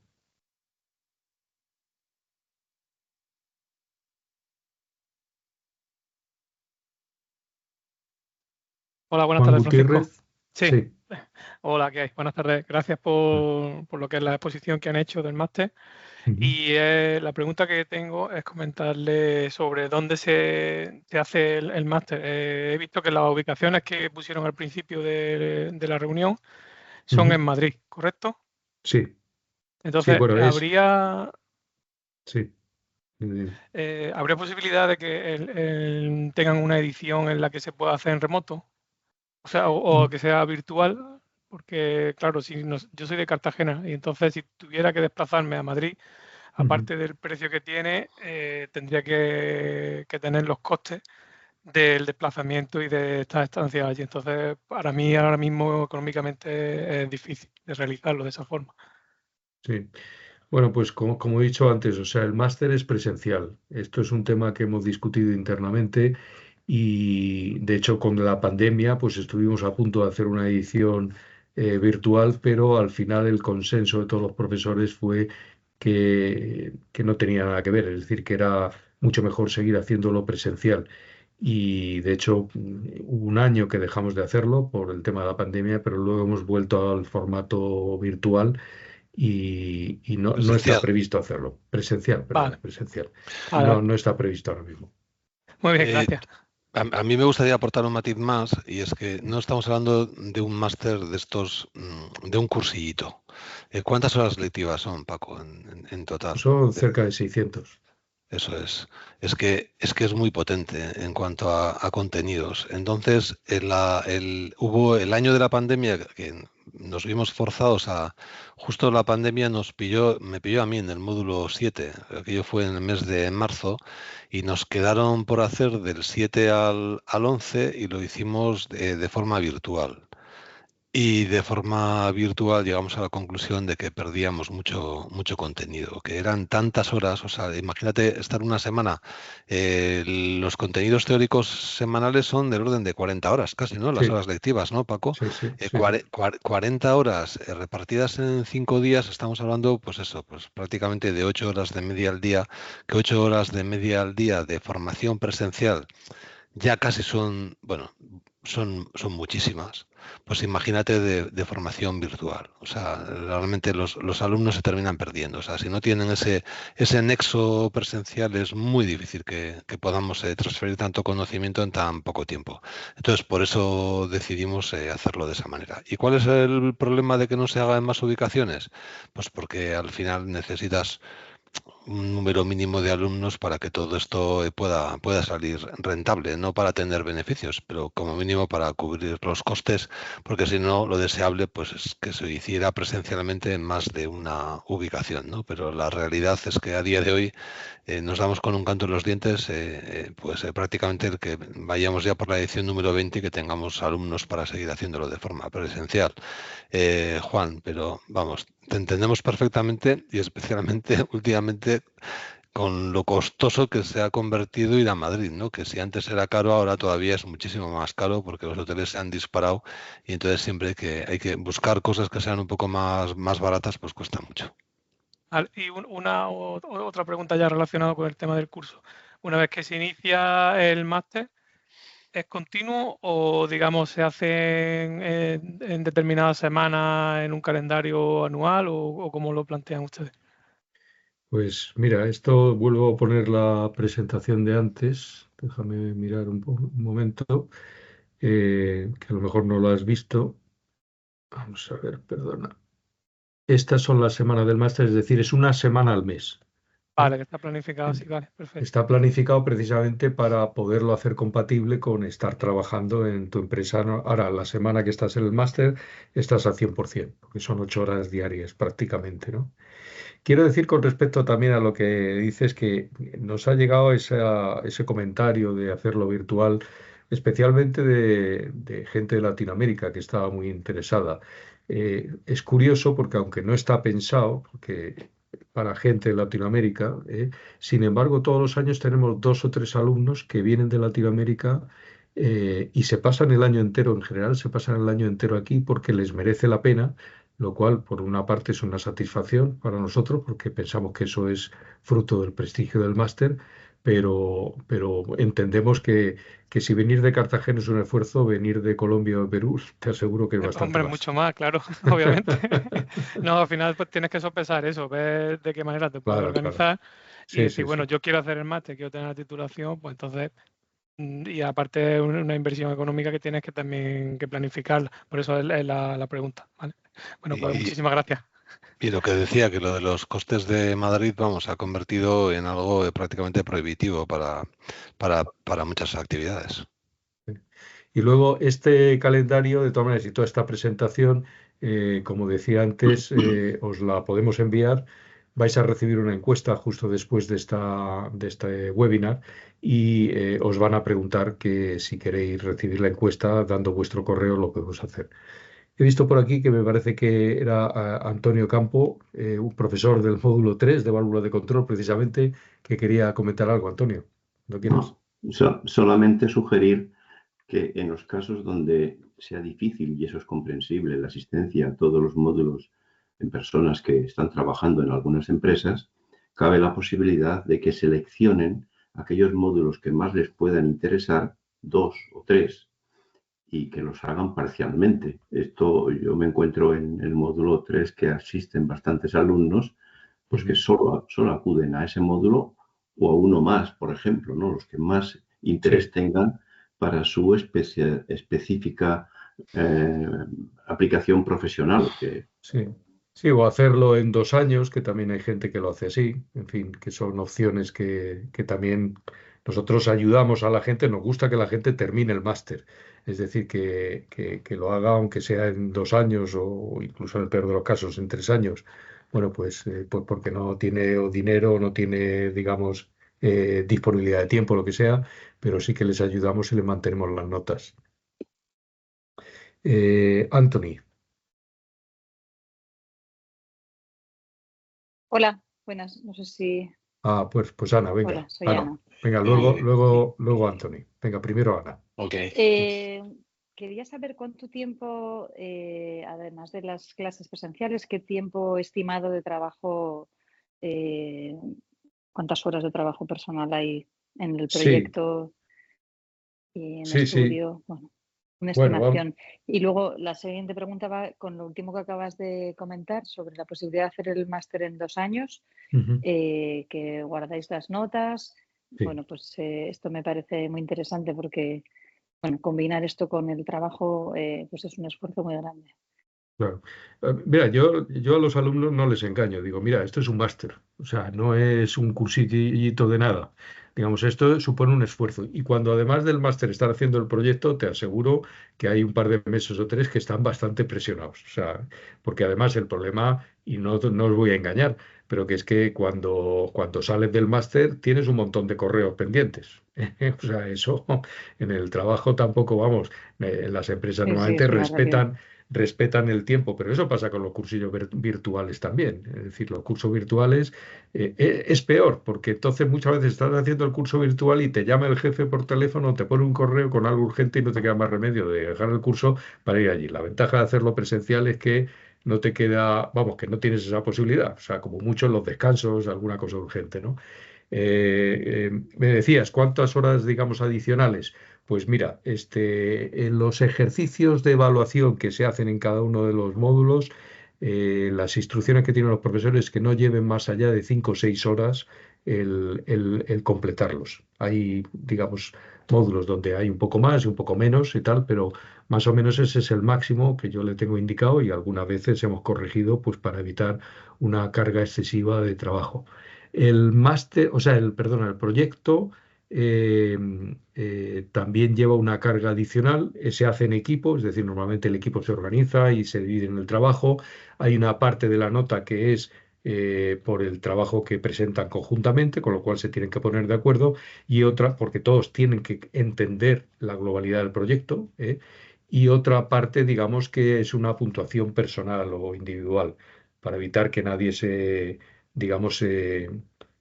Hola, buenas Juan tardes, Francisco. Gutiérrez, Sí, sí. hola, ¿qué hay? Buenas tardes. Gracias por lo que es la exposición que han hecho del máster. Ujú, Y la pregunta que tengo es comentarle sobre dónde se hace el máster. He visto que las ubicaciones que pusieron al principio de la reunión son ujú. en Madrid, ¿correcto? Sí, sí, Entonces, bueno, sí. ¿habría posibilidad de que tengan una edición en la que se pueda hacer en remoto? O sea, o que sea virtual, porque claro, yo soy de Cartagena y entonces si tuviera que desplazarme a Madrid, Ujú. aparte del precio que tiene, tendría que tener los costes del desplazamiento y de estas estancias allí. Entonces, para mí ahora mismo económicamente es difícil de realizarlo de esa forma. Sí. Bueno, pues como he dicho antes, o sea, el máster es presencial. Esto es un tema que hemos discutido internamente, y de hecho con la pandemia pues estuvimos a punto de hacer una edición virtual, pero al final el consenso de todos los profesores fue que no tenía nada que ver, es decir, que era mucho mejor seguir haciéndolo presencial. Y de hecho hubo un año que dejamos de hacerlo por el tema de la pandemia, pero luego hemos vuelto al formato virtual, y no está Presencial. previsto hacerlo. Presencial, perdón, Vale, presencial. Y vale, no, vale. no está previsto ahora mismo. Muy bien, Eh, gracias. a mí me gustaría aportar un matiz más, y es que no estamos hablando de un máster de estos, de un cursillito. ¿Cuántas horas lectivas son, Paco, en total? Son cerca de 600. Eso es. Es que es muy potente en cuanto a contenidos. Entonces, hubo el año de la pandemia, que nos vimos forzados a, justo la pandemia me pilló a mí en el módulo 7, aquello fue en el mes de marzo, y nos quedaron por hacer del 7 al 11 y lo hicimos de forma virtual. Y de forma virtual llegamos a la conclusión de que perdíamos mucho contenido, que eran tantas horas, o sea, imagínate estar una semana, los contenidos teóricos semanales son del orden de 40 horas, casi, ¿no? Las Sí, horas lectivas, ¿no, Paco? sí, sí, sí, 40 horas repartidas en 5 días, estamos hablando, pues eso, pues prácticamente de 8 horas de media al día, que 8 horas de media al día de formación presencial ya casi son, bueno, son muchísimas. Pues imagínate de formación virtual. O sea, realmente los alumnos se terminan perdiendo. O sea, si no tienen ese nexo presencial es muy difícil que podamos transferir tanto conocimiento en tan poco tiempo. Entonces, por eso decidimos hacerlo de esa manera. ¿Y cuál es el problema de que no se haga en más ubicaciones? Pues porque al final necesitas un número mínimo de alumnos para que todo esto pueda salir rentable, no para tener beneficios, pero como mínimo para cubrir los costes, porque si no, lo deseable pues es que se hiciera presencialmente en más de una ubicación, ¿no? Pero la realidad es que a día de hoy nos damos con un canto en los dientes, prácticamente el que vayamos ya por la edición número 20 y que tengamos alumnos para seguir haciéndolo de forma presencial. Juan, pero vamos, te entendemos perfectamente y especialmente últimamente con lo costoso que se ha convertido ir a Madrid, ¿no? Que si antes era caro, ahora todavía es muchísimo más caro porque los hoteles se han disparado y entonces siempre hay que buscar cosas que sean un poco más baratas, pues cuesta mucho. Y otra pregunta ya relacionada con el tema del curso. Una vez que se inicia el máster, ¿es continuo o, digamos, se hace en determinadas semanas en un calendario anual o cómo lo plantean ustedes? Pues mira, esto vuelvo a poner la presentación de antes. Déjame mirar un momento, que a lo mejor no lo has visto. Vamos a ver, perdona. Estas son las semanas del máster, es decir, es una semana al mes. ¿Eh? Vale, que está planificado así, vale, perfecto. Está planificado precisamente para poderlo hacer compatible con estar trabajando en tu empresa, ¿no? Ahora, la semana que estás en el máster, estás al 100%, porque son 8 horas diarias prácticamente, ¿no? Quiero decir con respecto también a lo que dices que nos ha llegado ese comentario de hacerlo virtual, especialmente de gente de Latinoamérica que estaba muy interesada. Es curioso porque aunque no está pensado, porque para gente de Latinoamérica, sin embargo todos los años tenemos 2 o 3 alumnos que vienen de Latinoamérica y se pasan el año entero, en general se pasan el año entero aquí porque les merece la pena, lo cual por una parte es una satisfacción para nosotros porque pensamos que eso es fruto del prestigio del máster, pero entendemos que si venir de Cartagena es un esfuerzo, venir de Colombia o de Perú te aseguro que es bastante Hombre, más. mucho más, claro, obviamente. No, al final pues tienes que sopesar eso, ver de qué manera te puedes Claro, claro. organizar y Sí, decir, sí, bueno, sí. yo quiero hacer el máster, quiero tener la titulación, pues entonces, y aparte una inversión económica que tienes que también que planificarla. Por eso es la pregunta, ¿vale? Bueno, pues Y, muchísimas gracias. y lo que decía, que lo de los costes de Madrid, vamos, se ha convertido en algo prácticamente prohibitivo para muchas actividades. Y luego este calendario, de todas maneras, y toda esta presentación, como decía antes, os la podemos enviar. Vais a recibir una encuesta justo después de este webinar y os van a preguntar que si queréis recibir la encuesta dando vuestro correo lo podemos hacer. He visto por aquí que me parece que era Antonio Campo, un profesor del módulo 3 de válvula de control, precisamente, que quería comentar algo. Antonio, ¿no quieres? No, solamente sugerir que en los casos donde sea difícil, y eso es comprensible, la asistencia a todos los módulos en personas que están trabajando en algunas empresas, cabe la posibilidad de que seleccionen aquellos módulos que más les puedan interesar, 2 o 3, y que los hagan parcialmente. Esto yo me encuentro en el módulo 3 que asisten bastantes alumnos, pues que solo acuden a ese módulo o a uno más, por ejemplo, ¿no? Los que más interés Sí. tengan para su específica aplicación profesional. Sí, sí, o hacerlo en 2 años, que también hay gente que lo hace así, en fin, que son opciones que también Nosotros ayudamos a la gente, nos gusta que la gente termine el máster, es decir, que lo haga aunque sea en 2 años o incluso en el peor de los casos en 3 años. Bueno, pues porque no tiene o dinero, o no tiene, digamos, disponibilidad de tiempo, lo que sea, pero sí que les ayudamos y les mantenemos las notas. Anthony. Hola, buenas. No sé si... Pues Ana, venga. Hola, soy Ana. Ana. Venga, Sí. luego Anthony. Venga, primero Ana. Ok. Quería saber cuánto tiempo, además de las clases presenciales, qué tiempo estimado de trabajo, cuántas horas de trabajo personal hay en el Sí, proyecto y en sí. estudio. Bueno, una Bueno, estimación. Y luego la siguiente pregunta va con lo último que acabas de comentar sobre la posibilidad de hacer el máster en 2 años. ujú, Que guardáis las notas. sí. Bueno, pues esto me parece muy interesante porque, bueno, combinar esto con el trabajo, pues es un esfuerzo muy grande. Claro. Mira, yo a los alumnos no les engaño. Digo, mira, esto es un máster. O sea, no es un cursillito de nada. Digamos, esto supone un esfuerzo. Y cuando además del máster están haciendo el proyecto, te aseguro que hay un par de meses o 3 que están bastante presionados. O sea, porque además el problema, y no os voy a engañar, pero que es que cuando sales del máster tienes un montón de correos pendientes. O sea, eso en el trabajo tampoco vamos. En las empresas Sí, sí, normalmente es una realidad. respetan el tiempo, pero eso pasa con los cursillos virtuales también. Es decir, los cursos virtuales es peor, porque entonces muchas veces estás haciendo el curso virtual y te llama el jefe por teléfono, te pone un correo con algo urgente y no te queda más remedio de dejar el curso para ir allí. La ventaja de hacerlo presencial es que no te queda, vamos, que no tienes esa posibilidad. O sea, como mucho en los descansos, alguna cosa urgente, ¿no? Me decías, ¿cuántas horas, digamos, adicionales? Pues mira, en los ejercicios de evaluación que se hacen en cada uno de los módulos, las instrucciones que tienen los profesores es que no lleven más allá de 5 o 6 horas el completarlos. Hay, digamos, módulos donde hay un poco más y un poco menos y tal, pero más o menos ese es el máximo que yo le tengo indicado y algunas veces hemos corregido pues para evitar una carga excesiva de trabajo. El máster, o sea, perdona, el proyecto eh, también lleva una carga adicional, se hace en equipo, es decir, normalmente el equipo se organiza y se divide en el trabajo. Hay una parte de la nota que es por el trabajo que presentan conjuntamente, con lo cual se tienen que poner de acuerdo, y otra porque todos tienen que entender la globalidad del proyecto, y otra parte, digamos, que es una puntuación personal o individual, para evitar que nadie digamos,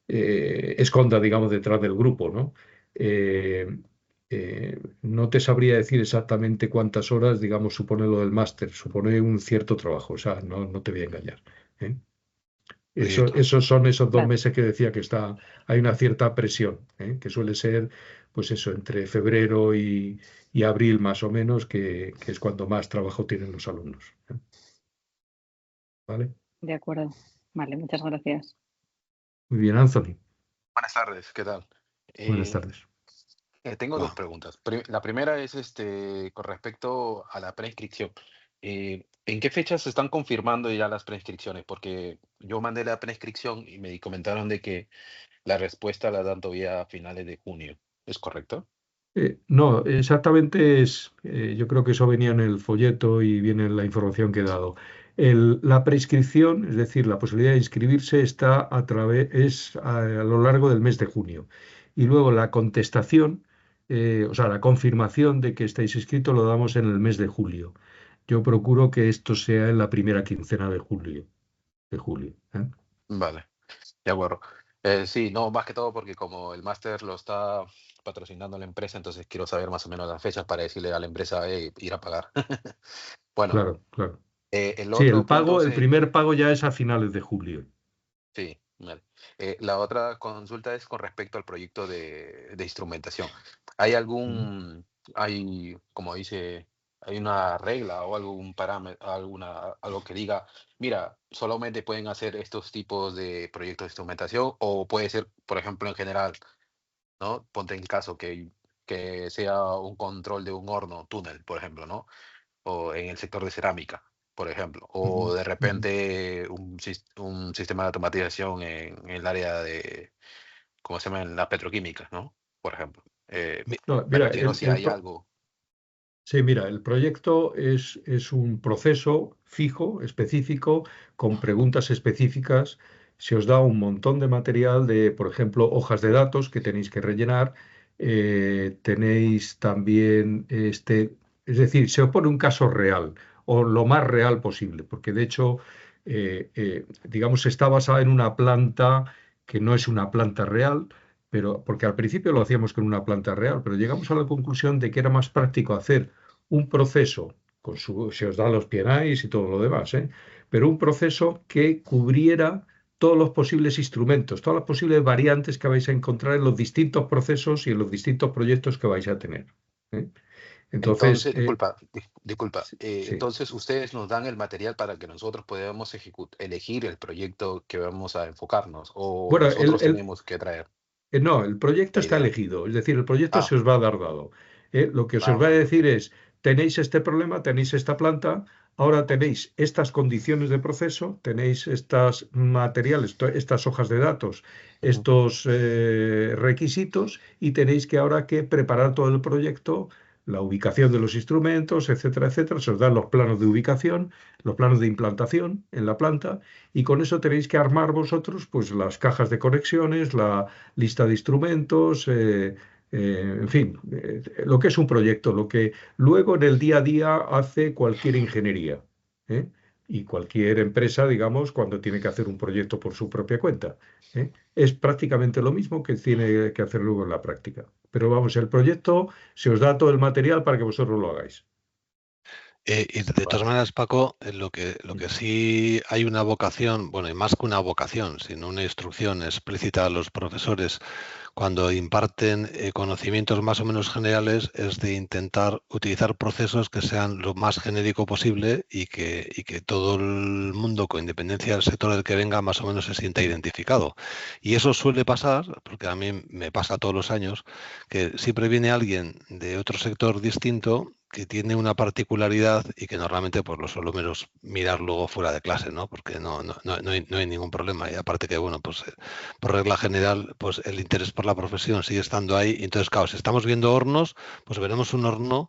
esconda, digamos, detrás del grupo, ¿no? Eh, no te sabría decir exactamente cuántas horas, digamos, supone lo del máster, supone un cierto trabajo, o sea, no te voy a engañar, ¿eh? Proyecto. Esos son esos dos Vale, meses que decía que hay una cierta presión, que suele ser, pues eso, entre febrero y abril más o menos, que es cuando más trabajo tienen los alumnos, ¿eh? ¿Vale? de acuerdo. Vale, muchas gracias. Muy bien, Anthony. Buenas tardes, ¿qué tal? Buenas Eh, tardes. Tengo dos preguntas. La primera es con respecto a la preinscripción. ¿En qué fechas se están confirmando ya las preinscripciones? Porque yo mandé la preinscripción y me comentaron de que la respuesta la dan todavía a finales de junio. ¿Es correcto? No, exactamente yo creo que eso venía en el folleto y viene en la información que he dado. La prescripción, es decir, la posibilidad de inscribirse está es a lo largo del mes de junio. Y luego la contestación, o sea, la confirmación de que estáis inscritos lo damos en el mes de julio. Yo procuro que esto sea en la primera quincena de julio, ¿eh? Vale, de acuerdo. Sí, no, más que todo porque como el máster lo está patrocinando la empresa, entonces quiero saber más o menos las fechas para decirle a la empresa, ir a pagar. Bueno, Claro, claro. el Sí, otro punto el primer pago ya es a finales de julio. sí, vale. La otra consulta es con respecto al proyecto de instrumentación. ¿Hay ¿Mm? como dice, hay una regla o algún parámetro, algo que diga, mira, solamente pueden hacer estos tipos de proyectos de instrumentación o puede ser, por ejemplo, en general, ¿no? Ponte en caso que sea un control de un horno, túnel, por ejemplo, ¿no? O en el sector de cerámica, por ejemplo, Ujú, o de ujú. repente un sistema de automatización en el área de, ¿cómo se llama? En la petroquímica, ¿no? por ejemplo. No, Me mira, refiero si hay algo. sí, mira, el proyecto es un proceso fijo, específico, con preguntas específicas. Se os da un montón de material de, por ejemplo, hojas de datos que tenéis que rellenar. Tenéis también, es decir, se os pone un caso real o lo más real posible, porque de hecho, digamos, está basada en una planta que no es una planta real, pero porque al principio lo hacíamos con una planta real, pero llegamos a la conclusión de que era más práctico hacer un proceso, se os da los PNIs y todo lo demás, ¿eh? Pero un proceso que cubriera todos los posibles instrumentos, todas las posibles variantes que vais a encontrar en los distintos procesos y en los distintos proyectos que vais a tener, ¿eh? Entonces, Entonces, disculpa, sí. entonces ustedes nos dan el material para que nosotros podamos elegir el proyecto que vamos a enfocarnos, o Bueno, nosotros tenemos que traer no, el proyecto la está idea. elegido, es decir, el proyecto se Ah, os va a dar dado. Lo que se os va a bueno. decir es, tenéis este problema, tenéis esta planta, ahora tenéis estas condiciones de proceso, tenéis estos materiales, estas hojas de datos, Ujú. estos requisitos y tenéis que ahora que preparar todo el proyecto, la ubicación de los instrumentos, etcétera, etcétera. Se os dan los planos de ubicación, los planos de implantación en la planta y con eso tenéis que armar vosotros pues las cajas de conexiones, la lista de instrumentos, en fin, lo que es un proyecto, lo que luego en el día a día hace cualquier ingeniería, ¿eh? Y cualquier empresa, digamos, cuando tiene que hacer un proyecto por su propia cuenta, ¿eh? Es prácticamente lo mismo que tiene que hacer luego en la práctica. Pero vamos, el proyecto se os da todo el material para que vosotros lo hagáis. Y de todas Vale. maneras, Paco, lo que sí hay una vocación, bueno, y más que una vocación, sino una instrucción explícita a los profesores cuando imparten conocimientos más o menos generales, es de intentar utilizar procesos que sean lo más genérico posible y que todo el mundo, con independencia del sector del que venga, más o menos se sienta identificado. Y eso suele pasar, porque a mí me pasa todos los años, que siempre viene alguien de otro sector distinto que tiene una particularidad y que normalmente pues lo suelo menos mirar luego fuera de clase, ¿no? Porque no hay ningún problema. Y aparte que, bueno, pues por regla general, pues el interés por la profesión sigue estando ahí. Y entonces, claro, si estamos viendo hornos, pues veremos un horno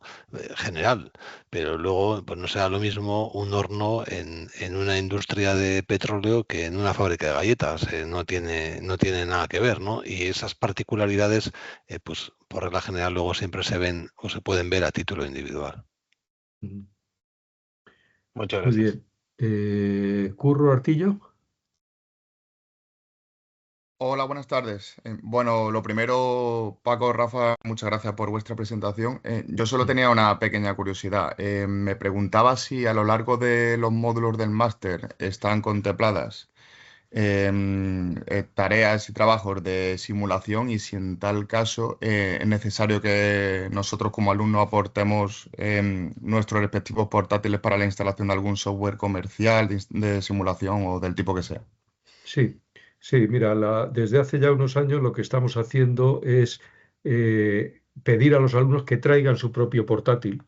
general, pero luego pues no será lo mismo un horno en una industria de petróleo que en una fábrica de galletas. No tiene nada que ver, ¿no? Y esas particularidades, pues por regla general luego siempre se ven o se pueden ver a título individual. Ujú. Muchas Muy gracias. bien. Curro Artillo. Hola, buenas tardes. Bueno, lo primero, Paco, Rafa, muchas gracias por vuestra presentación. Yo solo tenía una pequeña curiosidad. Me preguntaba si a lo largo de los módulos del máster están contempladas tareas y trabajos de simulación y si en tal caso es necesario que nosotros como alumnos aportemos nuestros respectivos portátiles para la instalación de algún software comercial de simulación o del tipo que sea. Sí, sí, mira, desde hace ya unos años lo que estamos haciendo es pedir a los alumnos que traigan su propio portátil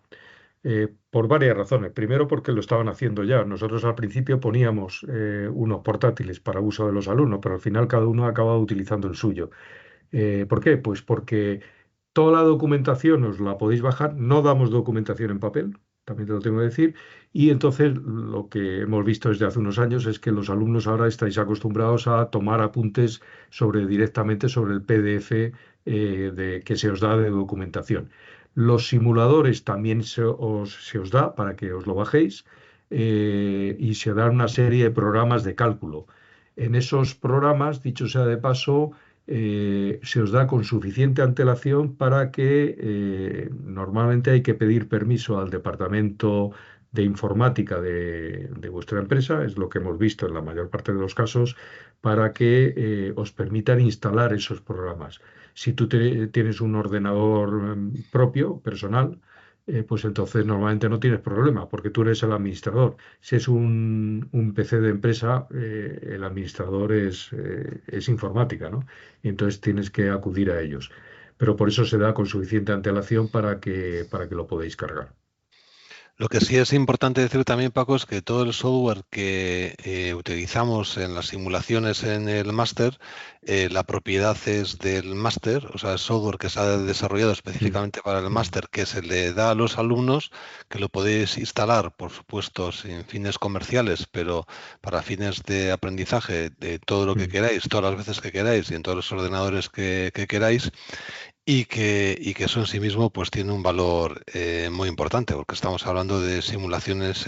por varias razones. Primero, porque lo estaban haciendo ya. Nosotros al principio poníamos unos portátiles para uso de los alumnos, pero al final cada uno ha acabado utilizando el suyo. ¿Por qué? Pues porque toda la documentación os la podéis bajar, no damos documentación en papel, también te lo tengo que decir, y entonces lo que hemos visto desde hace unos años es que los alumnos ahora estáis acostumbrados a tomar apuntes directamente sobre el PDF que se os da de documentación. Los simuladores también se os da para que os lo bajéis y se dan una serie de programas de cálculo. En esos programas, dicho sea de paso, se os da con suficiente antelación para que normalmente hay que pedir permiso al departamento de informática de vuestra empresa, es lo que hemos visto en la mayor parte de los casos, para que os permitan instalar esos programas. Si tú tienes un ordenador propio, personal, pues entonces normalmente no tienes problema porque tú eres el administrador. Si es un PC de empresa, el administrador es informática, ¿no? Y entonces tienes que acudir a ellos. Pero por eso se da con suficiente antelación para que lo podáis cargar. Lo que sí es importante decir también, Paco, es que todo el software que utilizamos en las simulaciones en el máster, la propiedad es del máster, o sea, el software que se ha desarrollado específicamente para el máster, que se le da a los alumnos, que lo podéis instalar, por supuesto, sin fines comerciales, pero para fines de aprendizaje, de todo lo que queráis, todas las veces que queráis y en todos los ordenadores que queráis. Y que eso en sí mismo pues tiene un valor muy importante, porque estamos hablando de simulaciones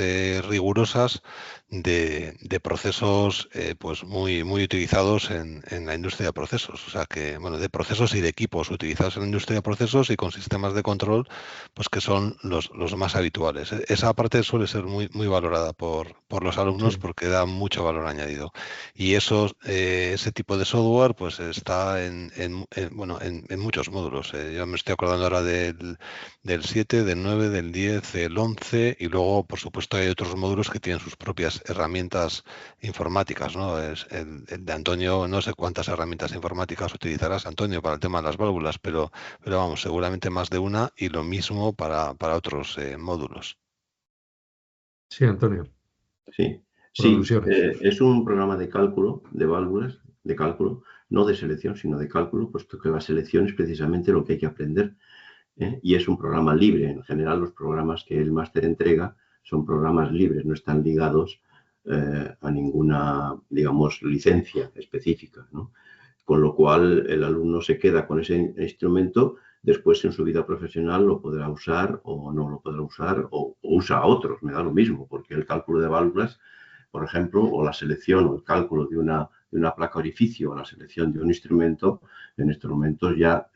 rigurosas de procesos pues muy utilizados en la industria de procesos. O sea que, bueno, de procesos y de equipos utilizados en la industria de procesos y con sistemas de control pues que son los más habituales. Esa parte suele ser muy valorada por los alumnos porque da mucho valor añadido. Y ese tipo de software pues está en muchos módulos. Yo me estoy acordando ahora del 7, del 9, del 10, del 11 y luego, por supuesto, hay otros módulos que tienen sus propias herramientas informáticas, ¿no? El de Antonio, no sé cuántas herramientas informáticas utilizarás, Antonio, para el tema de las válvulas, pero vamos, seguramente más de una y lo mismo para otros módulos. Sí, Antonio. Sí, Por alusiones. es un programa de cálculo, de válvulas, de cálculo, no de selección, sino de cálculo, puesto que la selección es precisamente lo que hay que aprender. Y es un programa libre. En general, los programas que el máster entrega son programas libres, no están ligados a ninguna, digamos, licencia específica, ¿no? Con lo cual, el alumno se queda con ese instrumento, después en su vida profesional lo podrá usar o no lo podrá usar o usa a otros, me da lo mismo, porque el cálculo de válvulas, por ejemplo, o la selección o el cálculo de una placa orificio o la selección de un instrumento, en estos momentos ya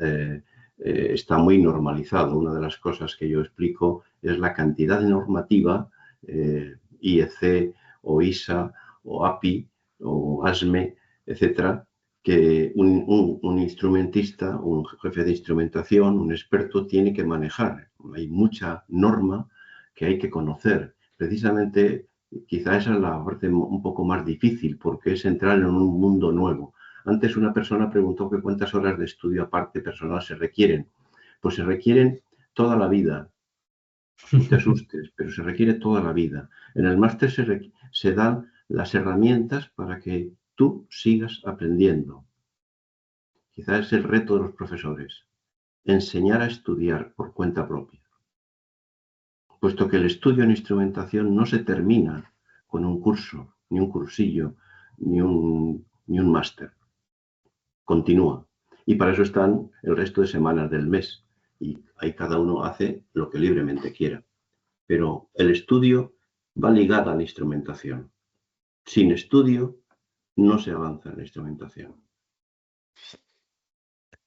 está muy normalizado. Una de las cosas que yo explico es la cantidad de normativa, IEC o ISA o API o ASME, etcétera, que un instrumentista, un jefe de instrumentación, un experto tiene que manejar. Hay mucha norma que hay que conocer. Precisamente, quizá esa es la parte un poco más difícil, porque es entrar en un mundo nuevo. Antes una persona preguntó que cuántas horas de estudio aparte personal se requieren. Pues se requieren toda la vida. No te asustes, pero se requiere toda la vida. En el máster se dan las herramientas para que tú sigas aprendiendo. Quizás es el reto de los profesores, enseñar a estudiar por cuenta propia. Puesto que el estudio en instrumentación no se termina con un curso, ni un cursillo, ni un máster. Continúa. Y para eso están el resto de semanas del mes. Y ahí cada uno hace lo que libremente quiera. Pero el estudio va ligado a la instrumentación. Sin estudio no se avanza en la instrumentación.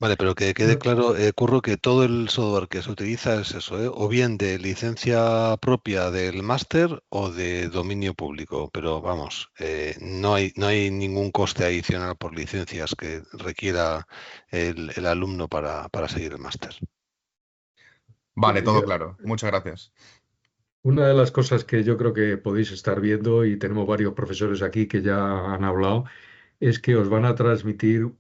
Vale, pero que quede claro, Curro, que todo el software que se utiliza es eso, o bien de licencia propia del máster o de dominio público, pero vamos, no hay ningún coste adicional por licencias que requiera el alumno para seguir el máster. Vale, todo claro. Muchas gracias. Una de las cosas que yo creo que podéis estar viendo, y tenemos varios profesores aquí que ya han hablado, es que os van a transmitir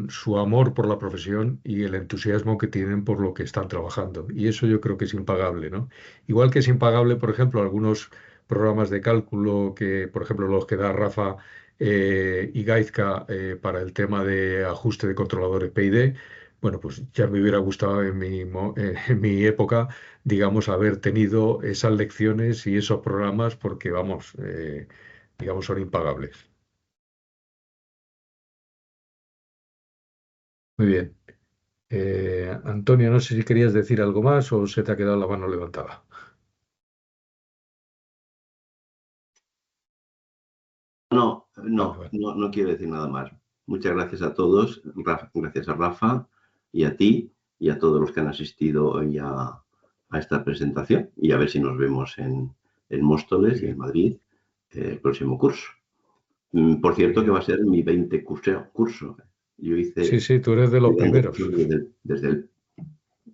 su amor por la profesión y el entusiasmo que tienen por lo que están trabajando. Y eso yo creo que es impagable, ¿no? Igual que es impagable, por ejemplo, algunos programas de cálculo que, por ejemplo, los que da Rafa y Gaizka para el tema de ajuste de controladores PID. Bueno, pues ya me hubiera gustado en mi época, digamos, haber tenido esas lecciones y esos programas porque, vamos, digamos, son impagables. Muy bien. Antonio, no sé si querías decir algo más o se te ha quedado la mano levantada. No quiero decir nada más. Muchas gracias a todos, gracias a Rafa y a ti y a todos los que han asistido hoy a esta presentación y a ver si nos vemos en Móstoles y en Madrid el próximo curso. Por cierto, que va a ser mi 20 curso. Yo hice Sí, tú eres de los primeros.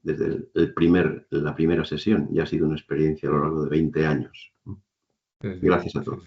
desde la primera sesión y ha sido una experiencia a lo largo de 20 años. Gracias a todos.